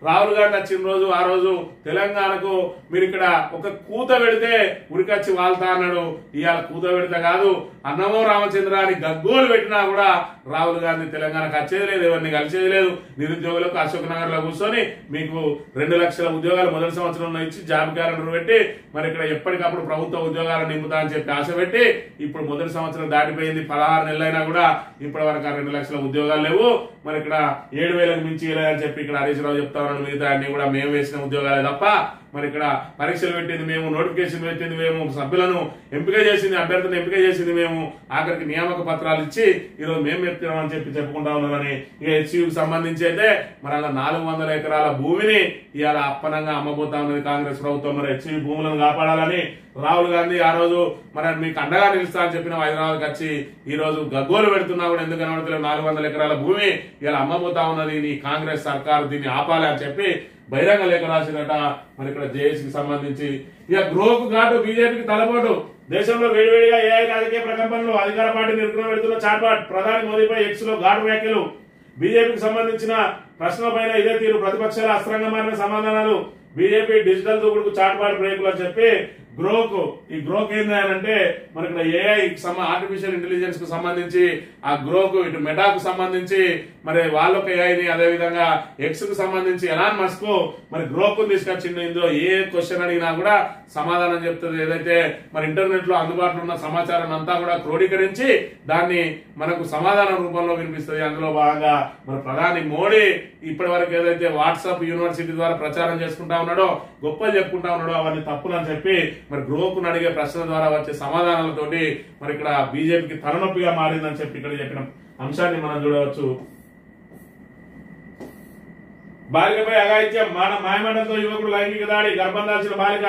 రాహుల్ గాంధీ వచ్చిన రోజు ఆ రోజు తెలంగాణకు మీరు ఇక్కడ ఒక కూత పెడితే ఉరికొచ్చి వాళ్తా అన్నాడు. ఇవాళ కూత పెడితే కాదు, అన్నమో రామచంద్ర అని గగ్గోలు పెట్టినా కూడా రాహుల్ గాంధీ తెలంగాణకు వచ్చేది లేదు, ఎవరిని కలిసేది లేదు. నిరుద్యోగులకు అశోక్ నగర్ లో కూర్చొని మీకు 2 లక్షల ఉద్యోగాలు మొదటి సంవత్సరంలో ఇచ్చి జాబ్ క్యాలెండర్ పెట్టి మరి ఇక్కడ ఎప్పటికప్పుడు ప్రభుత్వ ఉద్యోగాలు నింపుతా అని చెప్పి ఆశ పెట్టి ఇప్పుడు మొదటి సంవత్సరం దాటిపోయింది, 16 నెలలైనా కూడా ఇప్పటి వరకు 2 లక్షల ఉద్యోగాలు లేవు. మరి ఇక్కడ 7,000కు మించి అని చెప్పి ఇక్కడ హరీష్ రావు చెప్తా ఉన్నాడు. మిగతా అన్ని కూడా మేము వేసిన ఉద్యోగాలే తప్ప మరి ఇక్కడ పరీక్షలు పెట్టింది మేము, నోటిఫికేషన్ పెట్టింది మేము, సభ్యులను ఎంపిక చేసింది, అభ్యర్థులను ఎంపిక చేసింది మేము, ఆఖరికి నియామక పత్రాలు ఇచ్చి ఈరోజు మేము చెప్తున్నామని చెప్పి చెప్పుకుంటా ఉన్నారని. ఇక హెచ్సియుకి సంబంధించి అయితే మరి అలా 400 ఎకరాల భూమిని ఇవాళ అప్పనంగా అమ్మబోతా ఉన్నది కాంగ్రెస్ ప్రభుత్వం. మరి హెచ్సియు భూములను కాపాడాలని రాహుల్ గాంధీ ఆ రోజు మరి మీకు అండగా నిలుస్తా అని చెప్పిన హైదరాబాద్కి వచ్చి ఈ రోజు గగ్గోలు పెడుతున్నా కూడా ఎందుకు కనబడతలేదు, 400 ఎకరాల భూమి ఇలా అమ్మబోతా ఉన్నది, నీ కాంగ్రెస్ సర్కారు దీన్ని ఆపాలి అని చెప్పి బహిరంగ లేఖ రాసినట. మరి ఇక్కడ జేఏసీకి సంబంధించి ఇక గ్రోకు ఘాటు, బీజేపీకి తలపోటు, దేశంలో వేడివేడిగా ఏఐ రాజకీయ ప్రకంపనలు, అధికార పార్టీ నిర్గమనం పెడుతున్న చాట్బాట్, ప్రధాని మోదీపై ఎక్స్ లో ఘాటు వ్యాఖ్యలు, బీజేపీకి సంబంధించిన ప్రశ్నలపైన ఇదే తీరు, ప్రతిపక్షాల అస్త్రంగా మారిన సమాధానాలు, బీజేపీ డిజిటల్ దూకుడుకు చాట్బాట్ బ్రేకులు అని చెప్పి గ్రోకు. ఈ గ్రోక్ ఏంది అంటే మరి ఇక్కడ ఏఐ ఆర్టిఫిషియల్ ఇంటెలిజెన్స్ కు సంబంధించి ఆ గ్రోకు, ఇటు మెటాకు సంబంధించి మరి వాళ్ళొక ఏఐని, అదేవిధంగా ఎక్స్ కు సంబంధించి ఎలాన్ మస్క్ మరి గ్రోక్ తీసుకొచ్చిండు. ఇందులో ఏ క్వశ్చన్ అడిగినా కూడా సమాధానం చెప్తుంది. ఏదైతే మరి ఇంటర్నెట్ లో అందుబాటులో ఉన్న సమాచారాన్ని అంతా కూడా క్రోడీకరించి దాన్ని మనకు సమాధాన రూపంలో వినిపిస్తుంది. అందులో భాగంగా మరి ప్రధాని మోడీ ఇప్పటి వరకు ఏదైతే వాట్సాప్ యూనివర్సిటీ ద్వారా ప్రచారం చేసుకుంటా ఉన్నాడో, గొప్పలు చెప్పుకుంటా ఉన్నాడో అవన్నీ తప్పులని చెప్పి మరి గ్రోకును అడిగే ప్రశ్నల ద్వారా వచ్చే సమాధానాలతోటి మరి ఇక్కడ బీజేపీకి తలనొప్పిగా మారిందని చెప్పి ఇక్కడ చెప్పిన అంశాన్ని మనం చూడవచ్చు. బాలికపై అఘాయిత్యం, మాయమంటంతో యువకుడు లైంగిక దాడి, గర్భం దాల్చిన బాలిక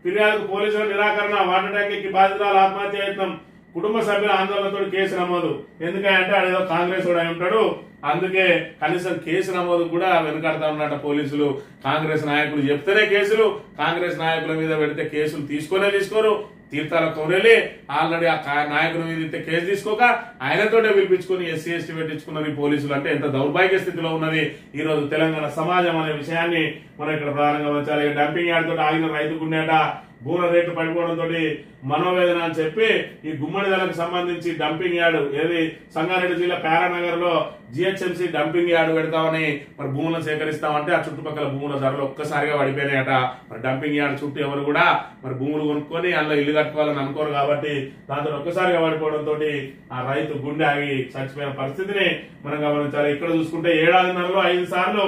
ఫిర్యాదుకు పోలీసుల నిరాకరణ, వాటర్ ట్యాంక్ ఎక్కి బాధితురాలు ఆత్మహత్య యత్నం, కుటుంబ సభ్యుల ఆందోళనతో కేసు నమోదు. ఎందుకంటే అదేదో కాంగ్రెస్ కూడా అయి ఉంటాడు, అందుకే కనీసం కేసు నమోదు కూడా వెనుకాడుతా ఉన్నట్టు పోలీసులు. కాంగ్రెస్ నాయకులు చెప్తేనే కేసులు, కాంగ్రెస్ నాయకుల మీద పెడితే కేసులు తీసుకోరు. తీర్థాల కౌరెల్లి ఆల్రెడీ ఆ నాయకుల మీద కేసు తీసుకోక ఆయనతోటే పిలిపించుకుని ఎస్సీ ఎస్టీ పెట్టించుకున్నది పోలీసులు. అంటే ఎంత దౌర్భాగ్య స్థితిలో ఉన్నది ఈ రోజు తెలంగాణ సమాజం అనే విషయాన్ని మనం ఇక్కడ ప్రధానంగా వచ్చాలి. డంపింగ్ యార్డ్ తోటి ఆగిన రైతు గుండేట, భూముల రేట్లు పడిపోవడంతో మనోవేదన అని చెప్పి ఈ గుమ్మడిదలకు సంబంధించి డంపింగ్ యార్డ్ ఏది సంగారెడ్డి జిల్లా పారానగర్ లో జిహెచ్ఎంసీ డంపింగ్ యార్డ్ పెడతామని మరి భూములను సేకరిస్తామంటే ఆ చుట్టుపక్కల భూముల ధరలు ఒక్కసారిగా పడిపోయినాయట. మరి డంపింగ్ యార్డ్ చుట్టూ ఎవరు కూడా మరి భూములు కొనుక్కొని అందులో ఇల్లు కట్టుకోవాలని అనుకోరు కాబట్టి దాంతో ఒక్కసారిగా పడిపోవడంతో ఆ రైతు గుండె ఆగి చచ్చిపోయిన పరిస్థితిని మనం గమనించాలి. ఇక్కడ చూసుకుంటే 7.5 సార్లు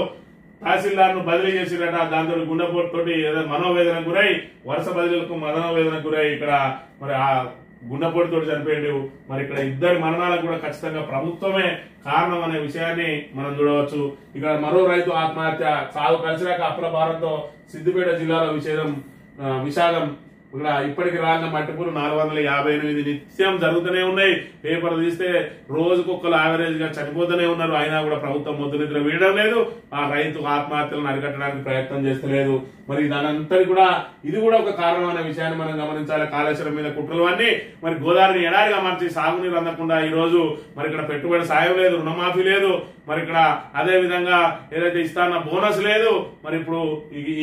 తహసీల్దార్ను బదిలీ చేసిరట. దాంతో గుండెపోటుతోటి ఏదో మనోవేదనకు గురై వరుస బదిలీలకు మనోవేదనకు గురై ఇక్కడ మరి ఆ గుండెపోటుతో చనిపోయాడు. మరి ఇక్కడ ఇద్దరి మరణాలకు కూడా ఖచ్చితంగా ప్రభుత్వమే కారణం అనే విషయాన్ని మనం చూడవచ్చు. ఇక్కడ మరో రైతు ఆత్మహత్య, సాగు కలిసిరాక అప్పుల భారంతో సిద్దిపేట జిల్లాలో విషాదం. ఇక్కడ ఇప్పటికి రాలిన మట్టిపూలు 458 నిత్యం జరుగుతూనే ఉన్నాయి. పేపర్ తీస్తే రోజుకొకరు యావరేజ్ గా చనిపోతూనే ఉన్నారు. అయినా కూడా ప్రభుత్వం మొద్దు నిద్ర వీయడం లేదు. ఆ రైతు ఆత్మహత్యలను అరికట్టడానికి ప్రయత్నం చేస్తలేదు. మరి దానంతటి కూడా ఇది కూడా ఒక కారణం అనే విషయాన్ని మనం గమనించాలి. కాళేశ్వరం మీద కుట్రలు అన్ని మరి గోదావరిని ఎడారిగా మార్చి సాగునీరు అందకుండా ఈ రోజు మరి ఇక్కడ పెట్టుబడి సాయం లేదు, రుణమాఫీ లేదు. మరి ఇక్కడ అదే విధంగా ఏదైతే ఇస్తాన్న బోనస్ లేదు. మరి ఇప్పుడు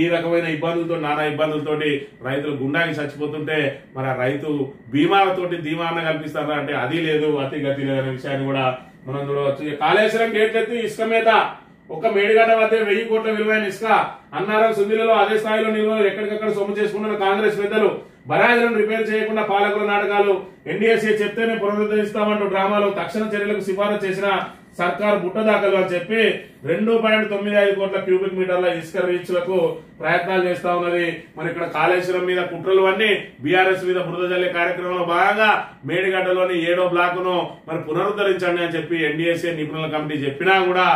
ఈ రకమైన ఇబ్బందులతో నానా ఇబ్బందులతోటి రైతులు గుండాకి చచ్చిపోతుంటే మరి ఆ రైతు బీమాలతోటి ధీమాన కల్పిస్తారా అంటే అది లేదు, అతి గతి లేదనే విషయాన్ని కూడా మనం చూడవచ్చు. కాళేశ్వరం గేట్లెత్తి ఇసుక మీద ఒక మేడిగడ్డ వద్ద 1000 కోట్ల విలువైన ఇసుక అన్నారం సుందిలలో అదే స్థాయిలో నిల్వలు ఎక్కడికక్కడ సొమ్ము చేసుకున్న కాంగ్రెస్ పెద్దలు బరాయిలను రిపేర్ చేయకుండా పాలకుల నాటకాలు. ఎన్డీఎస్ఏ చెప్తేనే పునరుద్ధరిస్తామంటూ డ్రామాలు. తక్షణ చర్యలకు సిఫారసు చేసిన సర్కారు బుట్టదాఖలు అని చెప్పి 2.95 కోట్ల క్యూబిక్ మీటర్ల ఇసుక రీచ్లకు ప్రయత్నాలు చేస్తా ఉన్నది. మరి ఇక్కడ కాళేశ్వరం మీద కుట్రలు అన్ని బీఆర్ఎస్ మీద బురద జల్లే కార్యక్రమంలో భాగంగా మేడిగడ్డలోని 7వ బ్లాకును మరి పునరుద్ధరించండి అని చెప్పి ఎన్డీఎస్ఏ నిపుణుల కమిటీ చెప్పినా కూడా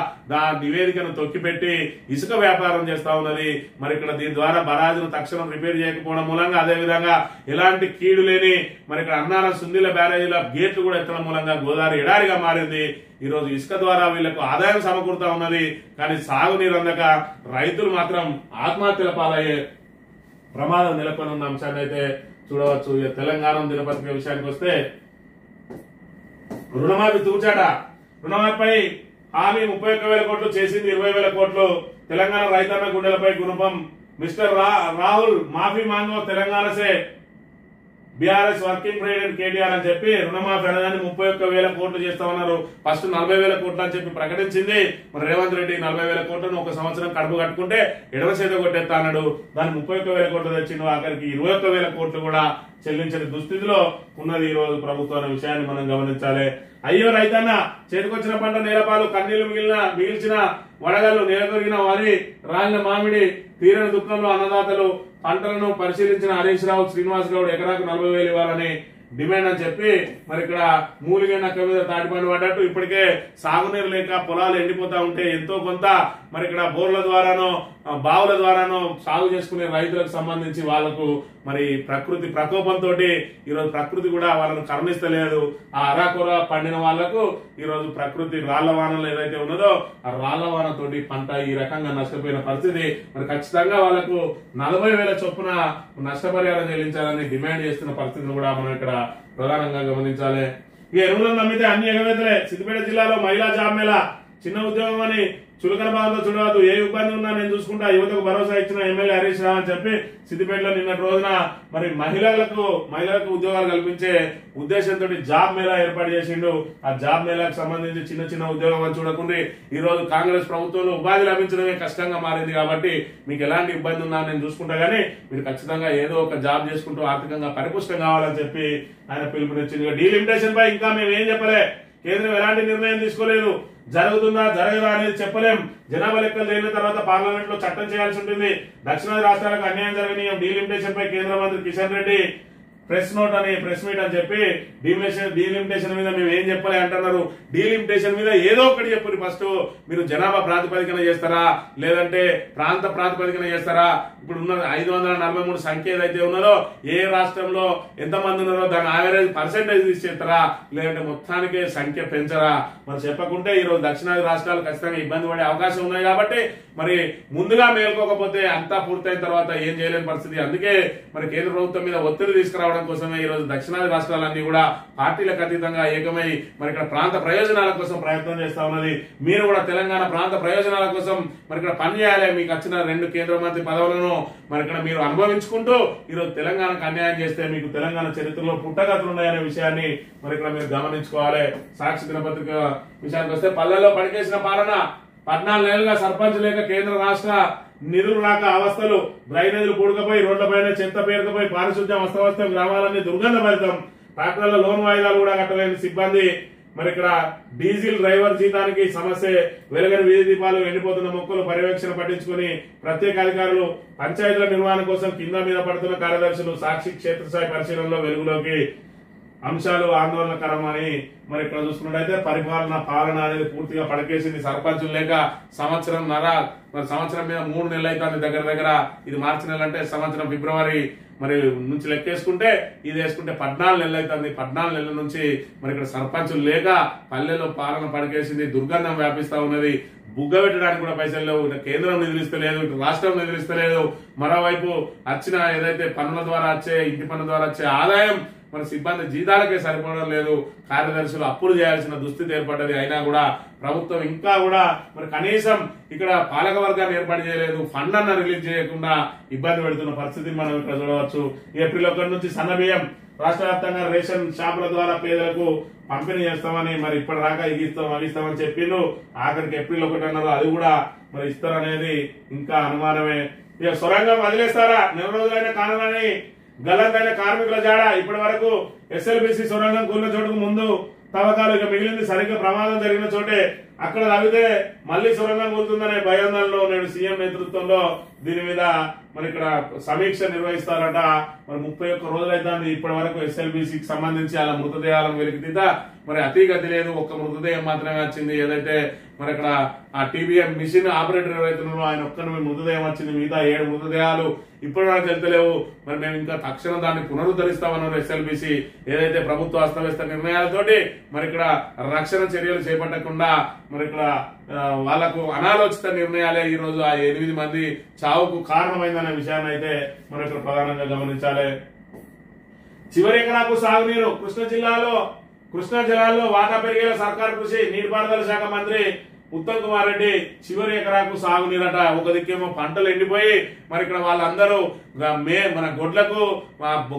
నివేదికను తొక్కిపెట్టి ఇసుక వ్యాపారం చేస్తా ఉన్నది. మరి ఇక్కడ దీని ద్వారా బరాజును తక్షణం రిపేర్ చేయకపోవడం మూలంగా, అదే విధంగా ఎలాంటి కీడు లేని మరి ఇక్కడ అన్నారం సుందిల బ్యారేజీల గేట్లు కూడా ఎత్తడం మూలంగా గోదావరి ఎడారిగా మారింది. ఈ రోజు ఇసుక ద్వారా వీళ్లకు ఆదాయం సమకూరుతా ఉన్నది. కానీ సాగునీరు అందక రైతులు మాత్రం ఆత్మహత్యల పాలయ్యే ప్రమాదం నెలకొని ఉన్న అంశాన్ని అయితే చూడవచ్చు. తెలంగాణ దినపత్రిక విషయానికి వస్తే రుణమాఫీ తూచాట. రుణమాఫీపై హామీ 31,000 కోట్లు, చేసింది 20,000 కోట్లు. తెలంగాణ రైతన్న గుండెలపై గుణపం. మిస్టర్ రాహుల్ మాఫీ మాంగో తెలంగాణ సే బీఆర్ఎస్ వర్కింగ్ ప్రెసిడెంట్ కేటీఆర్ అని చెప్పి రుణమాఫీ అనగానే 31,000 కోట్లు చేస్తా ఉన్నారు. ఫస్ట్ 40,000 కోట్లు అని చెప్పి ప్రకటించింది. మరి రేవంత్ రెడ్డి 40,000 కోట్లను ఒక సంవత్సరం కడుపు కట్టుకుంటే ఎడవ చేత కొట్టేస్తా అన్నాడు. దాన్ని 31,000 కోట్లు తెచ్చిండు. ఆఖరికి 21,000 కోట్లు కూడా చెల్లించని దుస్థితిలో ఉన్నది ఈ రోజు ప్రభుత్వం అనే విషయాన్ని మనం గమనించాలి. అయ్యో రైతన్న, చేతికొచ్చిన పంట నేలపాలు, కన్నీళ్లు మిగిల్చిన వడగళ్ళు, నేలకొరిగిన వరి, రాలిన మామిడి, తీరని దుఃఖంలో అన్నదాతలు. పంటలను పరిశీలించిన హరీష్ రావు, శ్రీనివాస్ గౌడ్ ఎకరాకు 40,000 ఇవ్వాలని డిమాండ్ అని చెప్పి మరి ఇక్కడ మూలిగే నక్క మీద తాటిపండు పడ్డట్టు ఇప్పటికే సాగునీరు లేక పొలాలు ఎండిపోతా ఉంటే ఎంతో కొంత మరి ఇక్కడ బోర్ల ద్వారానో బావుల ద్వారానో సాగు చేసుకునే రైతులకు సంబంధించి వాళ్లకు మరి ప్రకృతి ప్రకోపంతో ఈరోజు ప్రకృతి కూడా వాళ్ళను కరుణిస్తలేదు. ఆ అరాకొర పండిన వాళ్లకు ఈరోజు ప్రకృతి రాళ్ల వానలు ఏదైతే ఉన్నదో ఆ రాళ్ల వానతోటి పంట ఈ రకంగా నష్టపోయిన పరిస్థితి. మరి ఖచ్చితంగా వాళ్లకు 40,000 చొప్పున నష్టపరిహారం చెల్లించాలని డిమాండ్ చేస్తున్న పరిస్థితిని కూడా మనం ఇక్కడ ప్రధానంగా గమనించాలి. ఇక ఎరువులను నమ్మితే అన్ని ఎగవేతలే. సిద్దిపేట జిల్లాలో మహిళా జాబ్ మేళా. చిన్న ఉద్యోగం అని చులకన భావంతో చూడవద్దు, ఏ ఇబ్బంది ఉన్నా నేను చూసుకుంటా యువతకు భరోసా ఇచ్చిన ఎమ్మెల్యే హరీష్ రావు అని చెప్పి సిద్దిపేటలో నిన్నటి రోజున మరి మహిళలకు ఉద్యోగాలు కల్పించే ఉద్దేశంతో జాబ్ మేళా ఏర్పాటు చేసిండు. ఆ జాబ్ మేళాకు సంబంధించి చిన్న చిన్న ఉద్యోగం చూడకుండా ఈ రోజు కాంగ్రెస్ ప్రభుత్వంలో ఉపాధి లభించడమే కష్టంగా మారింది. కాబట్టి మీకు ఎలాంటి ఇబ్బంది ఉన్నా నేను చూసుకుంటా గానీ మీరు ఖచ్చితంగా ఏదో ఒక జాబ్ చేసుకుంటూ ఆర్థికంగా పరిపుష్టం కావాలని చెప్పి ఆయన పిలుపునిచ్చింది. డీలిమిటేషన్ పై ఇంకా మేము ఏం చెప్పలే. కేంద్రం ఎలాంటి నిర్ణయం తీసుకోలేదు. జరుగుతుందా జరగదా అనేది చెప్పలేం. జనాభా లెక్కలు తేలిన తర్వాత పార్లమెంట్ లో చట్టం చేయాల్సి ఉంటుంది. దక్షిణాది రాష్ట్రాలకు అన్యాయం జరగనీయం. డీలిమిటేషన్ పై కేంద్ర మంత్రి కిషన్ రెడ్డి ప్రెస్ మీట్ అని చెప్పి డీలిమిటేషన్ మీద మేము ఏం చెప్పలే అంటున్నారు. డీలిమిటేషన్ మీద ఏదో ఒకటి చెప్పండి. ఫస్ట్ మీరు జనాభా ప్రాతిపదికన చేస్తారా లేదంటే ప్రాంత ప్రాతిపదికన చేస్తారా? ఇప్పుడు ఉన్న 543 సంఖ్య ఏదైతే ఉన్నదో ఏ రాష్ట్రంలో ఎంతమంది ఉన్నారో దాని యావరేజ్ పర్సెంటేజ్ తీసేస్తారా లేదంటే మొత్తానికే సంఖ్య పెంచరా? మరి చెప్పకుంటే ఈ రోజు దక్షిణాది రాష్ట్రాలు ఖచ్చితంగా ఇబ్బంది పడే అవకాశం ఉన్నాయి. కాబట్టి మరి ముందుగా మేల్కోకపోతే అంతా పూర్తయిన తర్వాత ఏం చేయలేని పరిస్థితి. అందుకే మరి కేంద్ర ప్రభుత్వం మీద ఒత్తిడి తీసుకురావడం కోసమే ఈ రోజు దక్షిణాది రాష్ట్రాలన్నీ కూడా పార్టీలకు అతీతంగా ఏకమై మరి ఇక్కడ ప్రాంత ప్రయోజనాల కోసం ప్రయత్నం చేస్తా ఉన్నది. మీరు కూడా తెలంగాణ ప్రాంత ప్రయోజనాల కోసం మరి ఇక్కడ పనిచేయాలి. మీకు వచ్చిన 2 కేంద్ర మంత్రి పదవులను మరి ఇక్కడ మీరు అనుభవించుకుంటూ ఈరోజు తెలంగాణకు అన్యాయం చేస్తే మీకు తెలంగాణ చరిత్రలో పుట్టగతులు ఉన్నాయనే విషయాన్ని మరి ఇక్కడ మీరు గమనించుకోవాలి. సాక్షి దినపత్రిక విషయానికి వస్తే పల్లెల్లో పనిచేసిన పాలన 14 నెలలుగా సర్పంచ్ లేక కేంద్ర రాష్ట్ర నిధులు రాక అవస్థలు. డ్రైనేజీలు పూడకపోయి రోడ్లపైన చెత్త పేరుకపోయి పారిశుద్ధ్యం అస్తవ్యస్తం, గ్రామాలన్నీ దుర్గంధభరితం. ట్రాక్టర్ల లోన్ వాయిదాలు కూడా కట్టలేని సిబ్బంది. మరి ఇక్కడ డీజిల్ డ్రైవర్ జీతానికి సమస్య, వెలుగని వీధి దీపాలు, ఎండిపోతున్న మొక్కలు పర్యవేక్షణ పట్టించుకుని ప్రత్యేక అధికారులు, పంచాయతీల నిర్వహణ కోసం కింద మీద పడుతున్న కార్యదర్శులు, సాక్షి క్షేత్రస్థాయి పరిశీలనలో వెలుగులోకి అంశాలు ఆందోళనకరమని మరి ఇక్కడ చూసుకున్నట్టయితే పాలన అనేది పూర్తిగా పడకేసింది. సర్పంచులు లేక సంవత్సరం మీద 3 నెలలు అవుతుంది దగ్గర. ఇది మార్చి నెల అంటే సంవత్సరం ఫిబ్రవరి మరి నుంచి లెక్కేసుకుంటే ఇది వేసుకుంటే 14 నెలలు అవుతుంది. 14 నెలల నుంచి మరి ఇక్కడ సర్పంచులు లేక పల్లెలో పాలన పడకేసింది. దుర్గంధం వ్యాపిస్తా ఉన్నది. బుగ్గ పెట్టడానికి కూడా పైసలు లేవు. ఇటు కేంద్రం నిధులిస్తలేదు, ఇటు రాష్ట్రం నిధులిస్తలేదు. మరోవైపు వచ్చిన ఏదైతే పన్నుల ద్వారా వచ్చే, ఇంటి పన్ను ద్వారా వచ్చే ఆదాయం మన సిబ్బంది జీతాలకే సరిపోవడం లేదు. కార్యదర్శులు అప్పులు చేయాల్సిన దుస్థితి ఏర్పడ్డది. అయినా కూడా ప్రభుత్వం ఇంకా కూడా మరి కనీసం ఇక్కడ పాలక వర్గాన్ని ఏర్పాటు చేయలేదు. ఫండ్ అన్న రిలీజ్ చేయకుండా ఇబ్బంది పెడుతున్న పరిస్థితి మనం ఇక్కడ చూడవచ్చు. ఏప్రిల్ 1 నుంచి సన్న బియ్యం రాష్ట్ర వ్యాప్తంగా రేషన్ షాపుల ద్వారా పేదలకు పంపిణీ చేస్తామని మరి ఇప్పటిదాకా ఇస్తామని చెప్పిండు. ఆఖరికి ఏప్రిల్ 1 అన్నారు. అది కూడా మరి ఇస్తారనేది ఇంకా అనుమానమే. ఇక సొరంగం వదిలేస్తారా? నెల రోజులైన కారణాన్ని గల్లంతైన కార్మికుల జాడ. ఇప్పటి వరకు ఎస్ఎల్బిసి సొరంగం కూలిన చోటుకు ముందు తవ్వకాలు, ఇక మిగిలింది సరిగ్గా ప్రమాదం జరిగిన చోటే. అక్కడ తవ్వితే మళ్లీ సొరంగం కూలుతుందనే భయాందోళనలో నేడు సీఎం నేతృత్వంలో దీని మీద మరి ఇక్కడ సమీక్ష నిర్వహిస్తారట. మరి 31 రోజులైతుంది ఇప్పటి వరకు ఎస్ఎల్బిసికి సంబంధించి అలా మృతదేహాలను వెలికితీత మరి అతిగతి లేదు. ఒక్క మృతదేహం మాత్రమే వచ్చింది. ఏదైతే మరి ఇక్కడ ఆ టీబీఎం మిషన్ ఆపరేటర్ ఎవరైతున్నారో ఆయన ఒక్కరి మృతదేహం వచ్చింది. మిగతా 7 మృతదేహాలు ఇప్పటి వరకు వెళ్తలేవు. మరి మేము ఇంకా తక్షణం దాన్ని పునరుద్ధరిస్తామన్నారు ఎస్ఎల్బిసి. ఏదైతే ప్రభుత్వ అస్తవ్యస్త నిర్ణయాలతోటి మరి ఇక్కడ రక్షణ చర్యలు చేపట్టకుండా మరి ఇక్కడ వాళ్లకు అనాలోచిత నిర్ణయాలే ఈ రోజు ఆ 8 మంది చావుకు కారణమైందనే విషయాన్ని అయితే మనం ఇక్కడ ప్రధానంగా గమనించాలి. చివరి ఎకరాకు సాగునీరు. కృష్ణా జలాల్లో వాటా పెరిగేలా సర్కార్ కృషి. నీటిపారుదల శాఖ మంత్రి ఉత్తమ్ కుమార్ రెడ్డి చివరి ఎకరాకు సాగునీరట. ఒక దిక్కేమో పంటలు ఎండిపోయి మరి ఇక్కడ వాళ్ళందరూ మన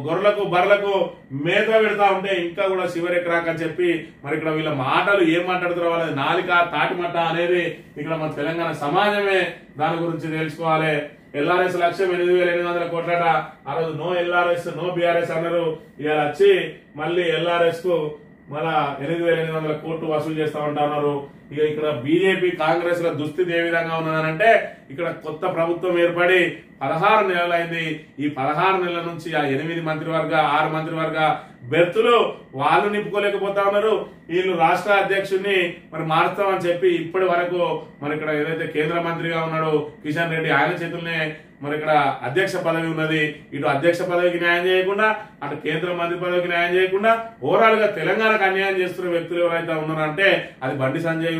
గొర్రెలకు బర్రెలకు మేత పెడతా ఉంటే ఇంకా కూడా చివరి ఎకరాకు అని చెప్పి మరి ఇక్కడ వీళ్ళ మాటలు ఏం మాట్లాడుతారో వాళ్ళది నాలిక తాటిమట్ట అనేది ఇక్కడ మన తెలంగాణ సమాజమే దాని గురించి తెలుసుకోవాలి. ఎల్ఆర్ఎస్ లక్ష్యం 8,800 కోట్లట. ఆ రోజు నో ఎల్ఆర్ఎస్ నో బీఆర్ఎస్ అన్నారు. ఇవాళ వచ్చి మళ్ళీ ఎల్ఆర్ఎస్ కు మళ్ళా 8,800 కోట్లు వసూలు చేస్తా ఉంటారు. ఇక ఇక్కడ బీజేపీ కాంగ్రెస్ ల దుస్థితి ఏ విధంగా ఉన్నదనంటే ఇక్కడ కొత్త ప్రభుత్వం ఏర్పడి 16 నెలలైంది. ఈ 16 నెలల నుంచి ఆ 6 మంత్రివర్గ బెర్తులు వాళ్ళు నింపుకోలేకపోతా ఉన్నారు. వీళ్ళు రాష్ట్ర అధ్యక్షుడిని మరి మారుస్తామని చెప్పి ఇప్పటి వరకు మరి ఇక్కడ ఏదైతే కేంద్ర మంత్రిగా ఉన్నాడో కిషన్ రెడ్డి ఆయన చేతుల్నే మరి ఇక్కడ అధ్యక్ష పదవి ఉన్నది. ఇటు అధ్యక్ష పదవికి న్యాయం చేయకుండా అటు కేంద్ర మంత్రి పదవికి న్యాయం చేయకుండా ఓవరాల్ గా తెలంగాణకు అన్యాయం చేస్తున్న వ్యక్తులు ఎవరైతే ఉన్నారంటే అది బండి సంజయ్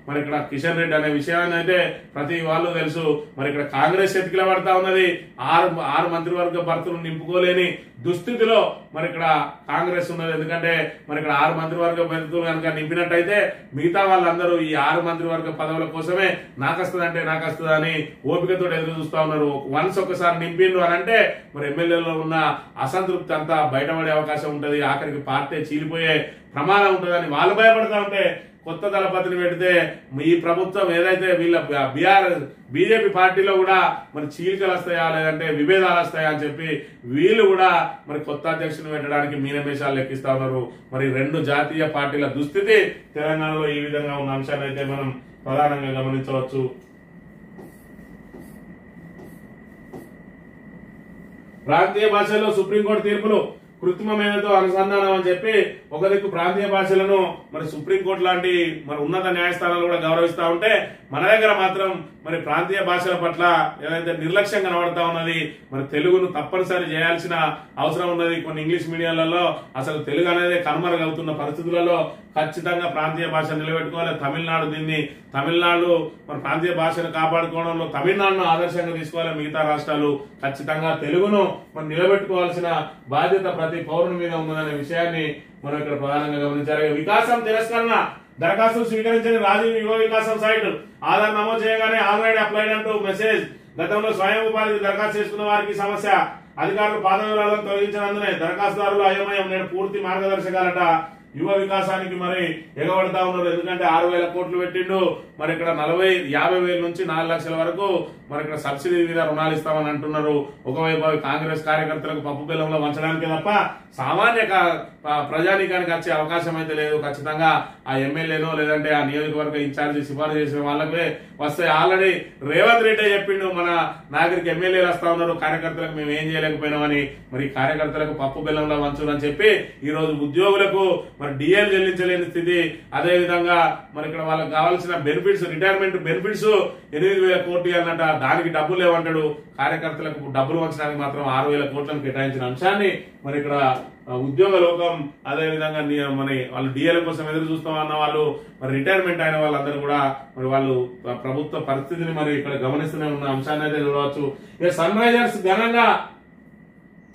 మరి ఇక్కడ కిషన్ రెడ్డి అనే విషయాన్ని అయితే ప్రతి వాళ్ళు తెలుసు. మరి ఇక్కడ కాంగ్రెస్ చేతికిల పడతా ఉన్నది. 6 మంత్రివర్గ భర్తలు నింపుకోలేని దుస్థితిలో మరి ఇక్కడ కాంగ్రెస్ ఉన్నది. ఎందుకంటే మరి ఇక్కడ 6 మంత్రివర్గ భర్తలు కనుక నింపినట్టయితే మిగతా వాళ్ళందరూ ఈ 6 మంత్రివర్గ పదవుల కోసమే నాకొస్తుందా అని ఓపికతో ఎదురు చూస్తా ఉన్నారు. ఒకసారి నింపిండ్రు అని అంటే మరి ఎమ్మెల్యేలో ఉన్న అసంతృప్తి అంతా బయటపడే అవకాశం ఉంటది. ఆఖరికి పార్టీ చీలిపోయే ప్రమాదం ఉంటుందని వాళ్ళు భయపడతా ఉంటే కొత్త దళపతిని పెడితే ఈ ప్రభుత్వం ఏదైతే వీళ్ళ బీజేపీ పార్టీలో కూడా మరి చీలికలు వస్తాయా లేదంటే విభేదాలు వస్తాయా అని చెప్పి వీళ్ళు కూడా మరి కొత్త అధ్యక్షుని పెట్టడానికి మీనమేషాలు లెక్కిస్తా ఉన్నారు. మరి 2 జాతీయ పార్టీల దుస్థితి తెలంగాణలో ఈ విధంగా ఉన్న అంశాన్ని అయితే మనం ప్రధానంగా గమనించవచ్చు. ప్రాంతీయ భాషల్లో సుప్రీంకోర్టు తీర్పులు కృత్రిమమైనతో అనుసంధానం అని చెప్పి ఒక దిక్కు ప్రాంతీయ భాషలను మరి సుప్రీంకోర్టు లాంటి మరి ఉన్నత న్యాయస్థానాలు కూడా గౌరవిస్తా ఉంటే మన దగ్గర మాత్రం మరి ప్రాంతీయ భాషల పట్ల ఏదైతే నిర్లక్ష్యం కనబడతా ఉన్నది. మరి తెలుగును తప్పనిసరి చేయాల్సిన అవసరం ఉన్నది. కొన్ని ఇంగ్లీష్ మీడియాలలో అసలు తెలుగు అనేది కనుమరుగవుతున్న పరిస్థితులలో ఖచ్చితంగా ప్రాంతీయ భాష నిలబెట్టుకోవాలి. తమిళనాడు మరి ప్రాంతీయ భాషను కాపాడుకోవడంలో తమిళనాడును ఆదర్శంగా తీసుకోవాలి. మిగతా రాష్ట్రాలు ఖచ్చితంగా తెలుగును మరి నిలబెట్టుకోవాల్సిన బాధ్యత ప్రతి పౌరుని మీద ఉన్నదనే విషయాన్ని మనం ఇక్కడ ప్రధానంగా గమనించాలి. వికాసం తిరస్కరణ దరఖాస్తులు స్వీకరించని రాజీవ్ యువ వికాసం సైట్ ఆధార్ నమోదు చేయగానే ఆల్రెడీ అప్లైడ్ అంటూ మెసేజ్. గతంలో స్వయం ఉపాధికి దరఖాస్తు చేసుకున్న వారికి సమస్య. అధికారులు పాత వివరాలను తొలగించినందునే దరఖాస్తుదారులు అయోమయం. నేడు పూర్తి మార్గదర్శకాలట. యువ వికాసానికి మరి ఎగబడతా ఉన్నారు. ఎందుకంటే 6,000 కోట్లు పెట్టిండు. మరి ఇక్కడ 50,000 నుంచి 4 లక్షల వరకు మరి ఇక్కడ సబ్సిడీ మీద రుణాలు ఇస్తామని అంటున్నారు. ఒకవైపు కాంగ్రెస్ కార్యకర్తలకు పప్పు బెల్లంలో వంచడానికే తప్ప సామాన్య ప్రజానీకానికి వచ్చే అవకాశం అయితే లేదు. ఖచ్చితంగా ఆ ఎమ్మెల్యేనో లేదంటే ఆ నియోజకవర్గ ఇన్ఛార్జి సిఫారసు చేసిన వాళ్ళకే వస్తే. ఆల్రెడీ రేవంత్ రెడ్డి చెప్పిండు, మన నాగరికి ఎమ్మెల్యేలు వస్తా ఉన్నారు, కార్యకర్తలకు మేము ఏం చేయలేకపోయినామని. మరి కార్యకర్తలకు పప్పు బెల్లంలో వంచులని చెప్పి ఈ రోజు ఉద్యోగులకు మరి డిఎల్ చెల్లించలేని స్థితి. అదే విధంగా మరి ఇక్కడ వాళ్ళకి కావాల్సిన బెనిఫిట్స్, రిటైర్మెంట్ బెనిఫిట్స్ 8,000 కోట్లు అన్నట, దానికి డబ్బులు లేవంటాడు. కార్యకర్తలకు డబ్బులు వంచడానికి మాత్రం 6,000 కోట్లను కేటాయించిన అంశాన్ని మరి ఇక్కడ ఉద్యోగ లోకం, అదే విధంగా మరి వాళ్ళు డిఎల్ కోసం ఎదురు చూస్తామన్న వాళ్ళు, మరి రిటైర్మెంట్ అయిన వాళ్ళందరూ కూడా మరి వాళ్ళు ప్రభుత్వ పరిస్థితిని మరి ఇక్కడ గమనిస్తూనే ఉన్న అంశాన్ని అయితే చూడవచ్చు. ఇక సన్ రైజర్స్ ఘనంగా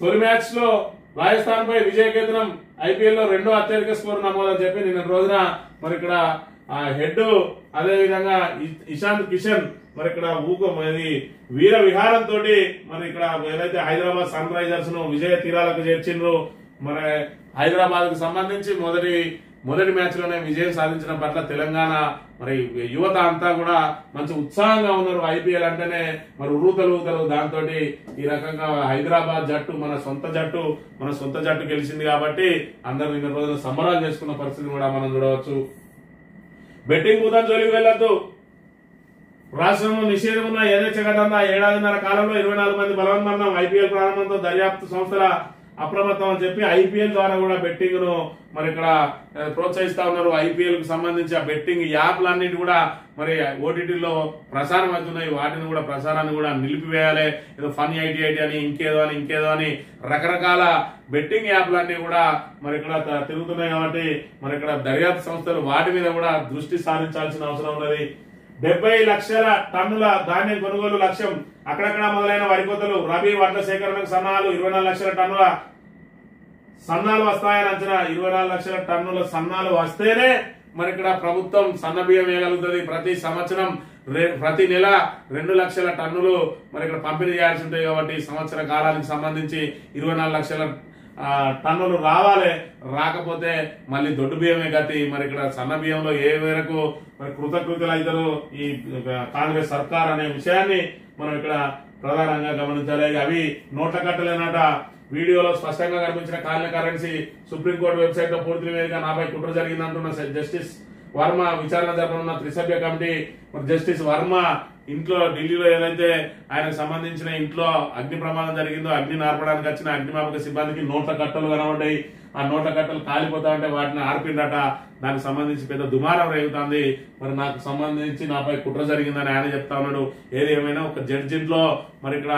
తొలి మ్యాచ్ లో రాజస్థాన్ పై విజయకేతనం, ఐపీఎల్ లో 2వ అత్యధిక స్కోర్ నమోదని చెప్పి నిన్న రోజున మరి ఇక్కడ హెడ్, అదే విధంగా ఇషాంత్ కిషన్ మరి ఇక్కడ వీర విహారంతో మరి ఇక్కడ ఏదైతే హైదరాబాద్ సన్ రైజర్స్ ను విజయ తీరాలకు చేర్చిండ్రు. మరి హైదరాబాద్ కు సంబంధించి మొదటి మ్యాచ్ లోనే విజయం సాధించడం పట్ల తెలంగాణ మరి యువత అంతా కూడా మంచి ఉత్సాహంగా ఉన్నారు. ఐపీఎల్ అంటేనే మరి ఉరుతలు దాంతో ఈ రకంగా హైదరాబాద్ జట్టు మన సొంత జట్టు గెలిచింది కాబట్టి అందరూ నిన్న రోజున సంబరాలు చేసుకున్న పరిస్థితి కూడా మనం చూడవచ్చు. బెట్టింగ్ భూతం జోలికి వెళ్లొద్దు, రాష్ట్రంలో నిషేధం ఉన్న యథేచ్ఛగతంగా 7.5 కాలంలో 24 మంది బలవన్మరణం. ఐపీఎల్ ప్రారంభంతో దర్యాప్తు సంస్థల అప్రమత్తం అని చెప్పి ఐపీఎల్ ద్వారా కూడా బెట్టింగ్ ను మరి ఇక్కడ ప్రోత్సహిస్తా ఉన్నారు. ఐపీఎల్ కు సంబంధించి ఆ బెట్టింగ్ యాప్లన్నిటి కూడా మరి ఓటీటీలో ప్రసారం అవుతున్నాయి. వాటిని కూడా ప్రసారాన్ని కూడా నిలిపివేయాలి. ఏదో ఫన్ 88 అని ఇంకేదో అని రకరకాల బెట్టింగ్ యాప్లన్నీ కూడా మరి ఇక్కడ తిరుగుతున్నాయి. కాబట్టి మరి ఇక్కడ దర్యాప్తు సంస్థలు వాటి మీద కూడా దృష్టి సారించాల్సిన అవసరం ఉన్నది. 70 లక్షల టన్నుల ధాన్యం కొనుగోలు లక్ష్యం. అక్కడక్కడ మొదలైన వరికోతలు, రబీ వడ్ల సేకరణకు సన్నాహాలు. 24 లక్షల టన్నుల సన్నాలు వస్తాయని అంచనా. 24 లక్షల టన్నుల సన్నాలు వస్తేనే మరి ఇక్కడ ప్రభుత్వం సన్న బియ్యం వేయగలుగుతుంది. ప్రతి సంవత్సరం ప్రతి నెల 2 లక్షల టన్నులు మరి ఇక్కడ పంపిణీ చేయాల్సి ఉంటాయి. కాబట్టి సంవత్సర కాలానికి సంబంధించి 24 లక్షల టన్నులు రావాలి. రాకపోతే మళ్ళీ దొడ్డు బియ్యమే గతి. మరి ఇక్కడ సన్న బియ్యంలో ఏ మేరకు మరి కృతజ్ఞతలు అవుతారు ఈ కాంగ్రెస్ సర్కార్ అనే విషయాన్ని మనం ఇక్కడ ప్రధానంగా గమనించాలి. అవి నోట్ల కట్టలేనట. వీడియోలో స్పష్టంగా కనిపించిన కాలిన కరెన్సీ. సుప్రీంకోర్టు వెబ్సైట్ లో పూర్తి నివేదిక, నాపై కుట్ర జరిగిందంటున్న జస్టిస్ వర్మ. విచారణ జరపనున్న త్రిసభ్య కమిటీ. మరి జస్టిస్ వర్మ ఇంట్లో ఢిల్లీలో ఏదైతే ఆయనకు సంబంధించిన ఇంట్లో అగ్ని ప్రమాదం జరిగిందో, అగ్ని నార్పడానికి వచ్చిన అగ్నిమాపక సిబ్బందికి నోట్ల కట్టలు కనబడ్డాయి. ఆ నోట్ల కట్టలు కాలిపోతా ఉంటే వాటిని ఆర్పిండట. దానికి సంబంధించి పెద్ద దుమారం రేగుతుంది. మరి నాకు సంబంధించి నాపై కుట్ర జరిగిందని ఆయన చెప్తా ఉన్నాడు. ఏది ఏమైనా ఒక జడ్జింట్లో మరి ఇక్కడ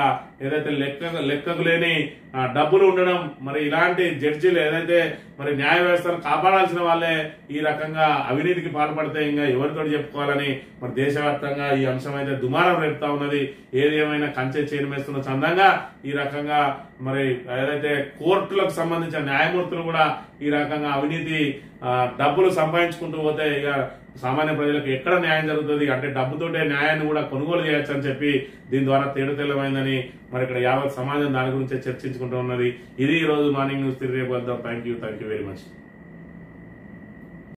ఏదైతే లెక్కకు లేని డబ్బులు ఉండడం, మరి ఇలాంటి జడ్జీలు ఏదైతే మరి న్యాయ వ్యవస్థను కాపాడాల్సిన వాళ్ళే ఈ రకంగా అవినీతికి పాల్పడితే ఇంకా ఎవరితో చెప్పుకోవాలని మరి దేశవ్యాప్తంగా ఈ అంశం అయితే దుమారం రేపుతా ఉన్నది. ఏది ఏమైనా కంచె చేరుమేస్తున్న చందంగా ఈ రకంగా మరి ఏదైతే కోర్టులకు సంబంధించిన న్యాయమూర్తులు కూడా ఈ రకంగా అవినీతి డబ్బులు సంపాదించుకుంటూ పోతే ఇక సామాన్య ప్రజలకు ఎక్కడ న్యాయం జరుగుతుంది? అంటే డబ్బుతోటే న్యాయాన్ని కూడా కొనుగోలు చేయొచ్చు అని చెప్పి దీని ద్వారా తేలిపోయిందని మరి ఇక్కడ యావత్ సమాజం దాని గురించి చర్చించుకుంటూ ఉన్నది. ఇది ఈ రోజు మార్నింగ్ న్యూస్. తిరిగి వద్దాం. Thank you very much.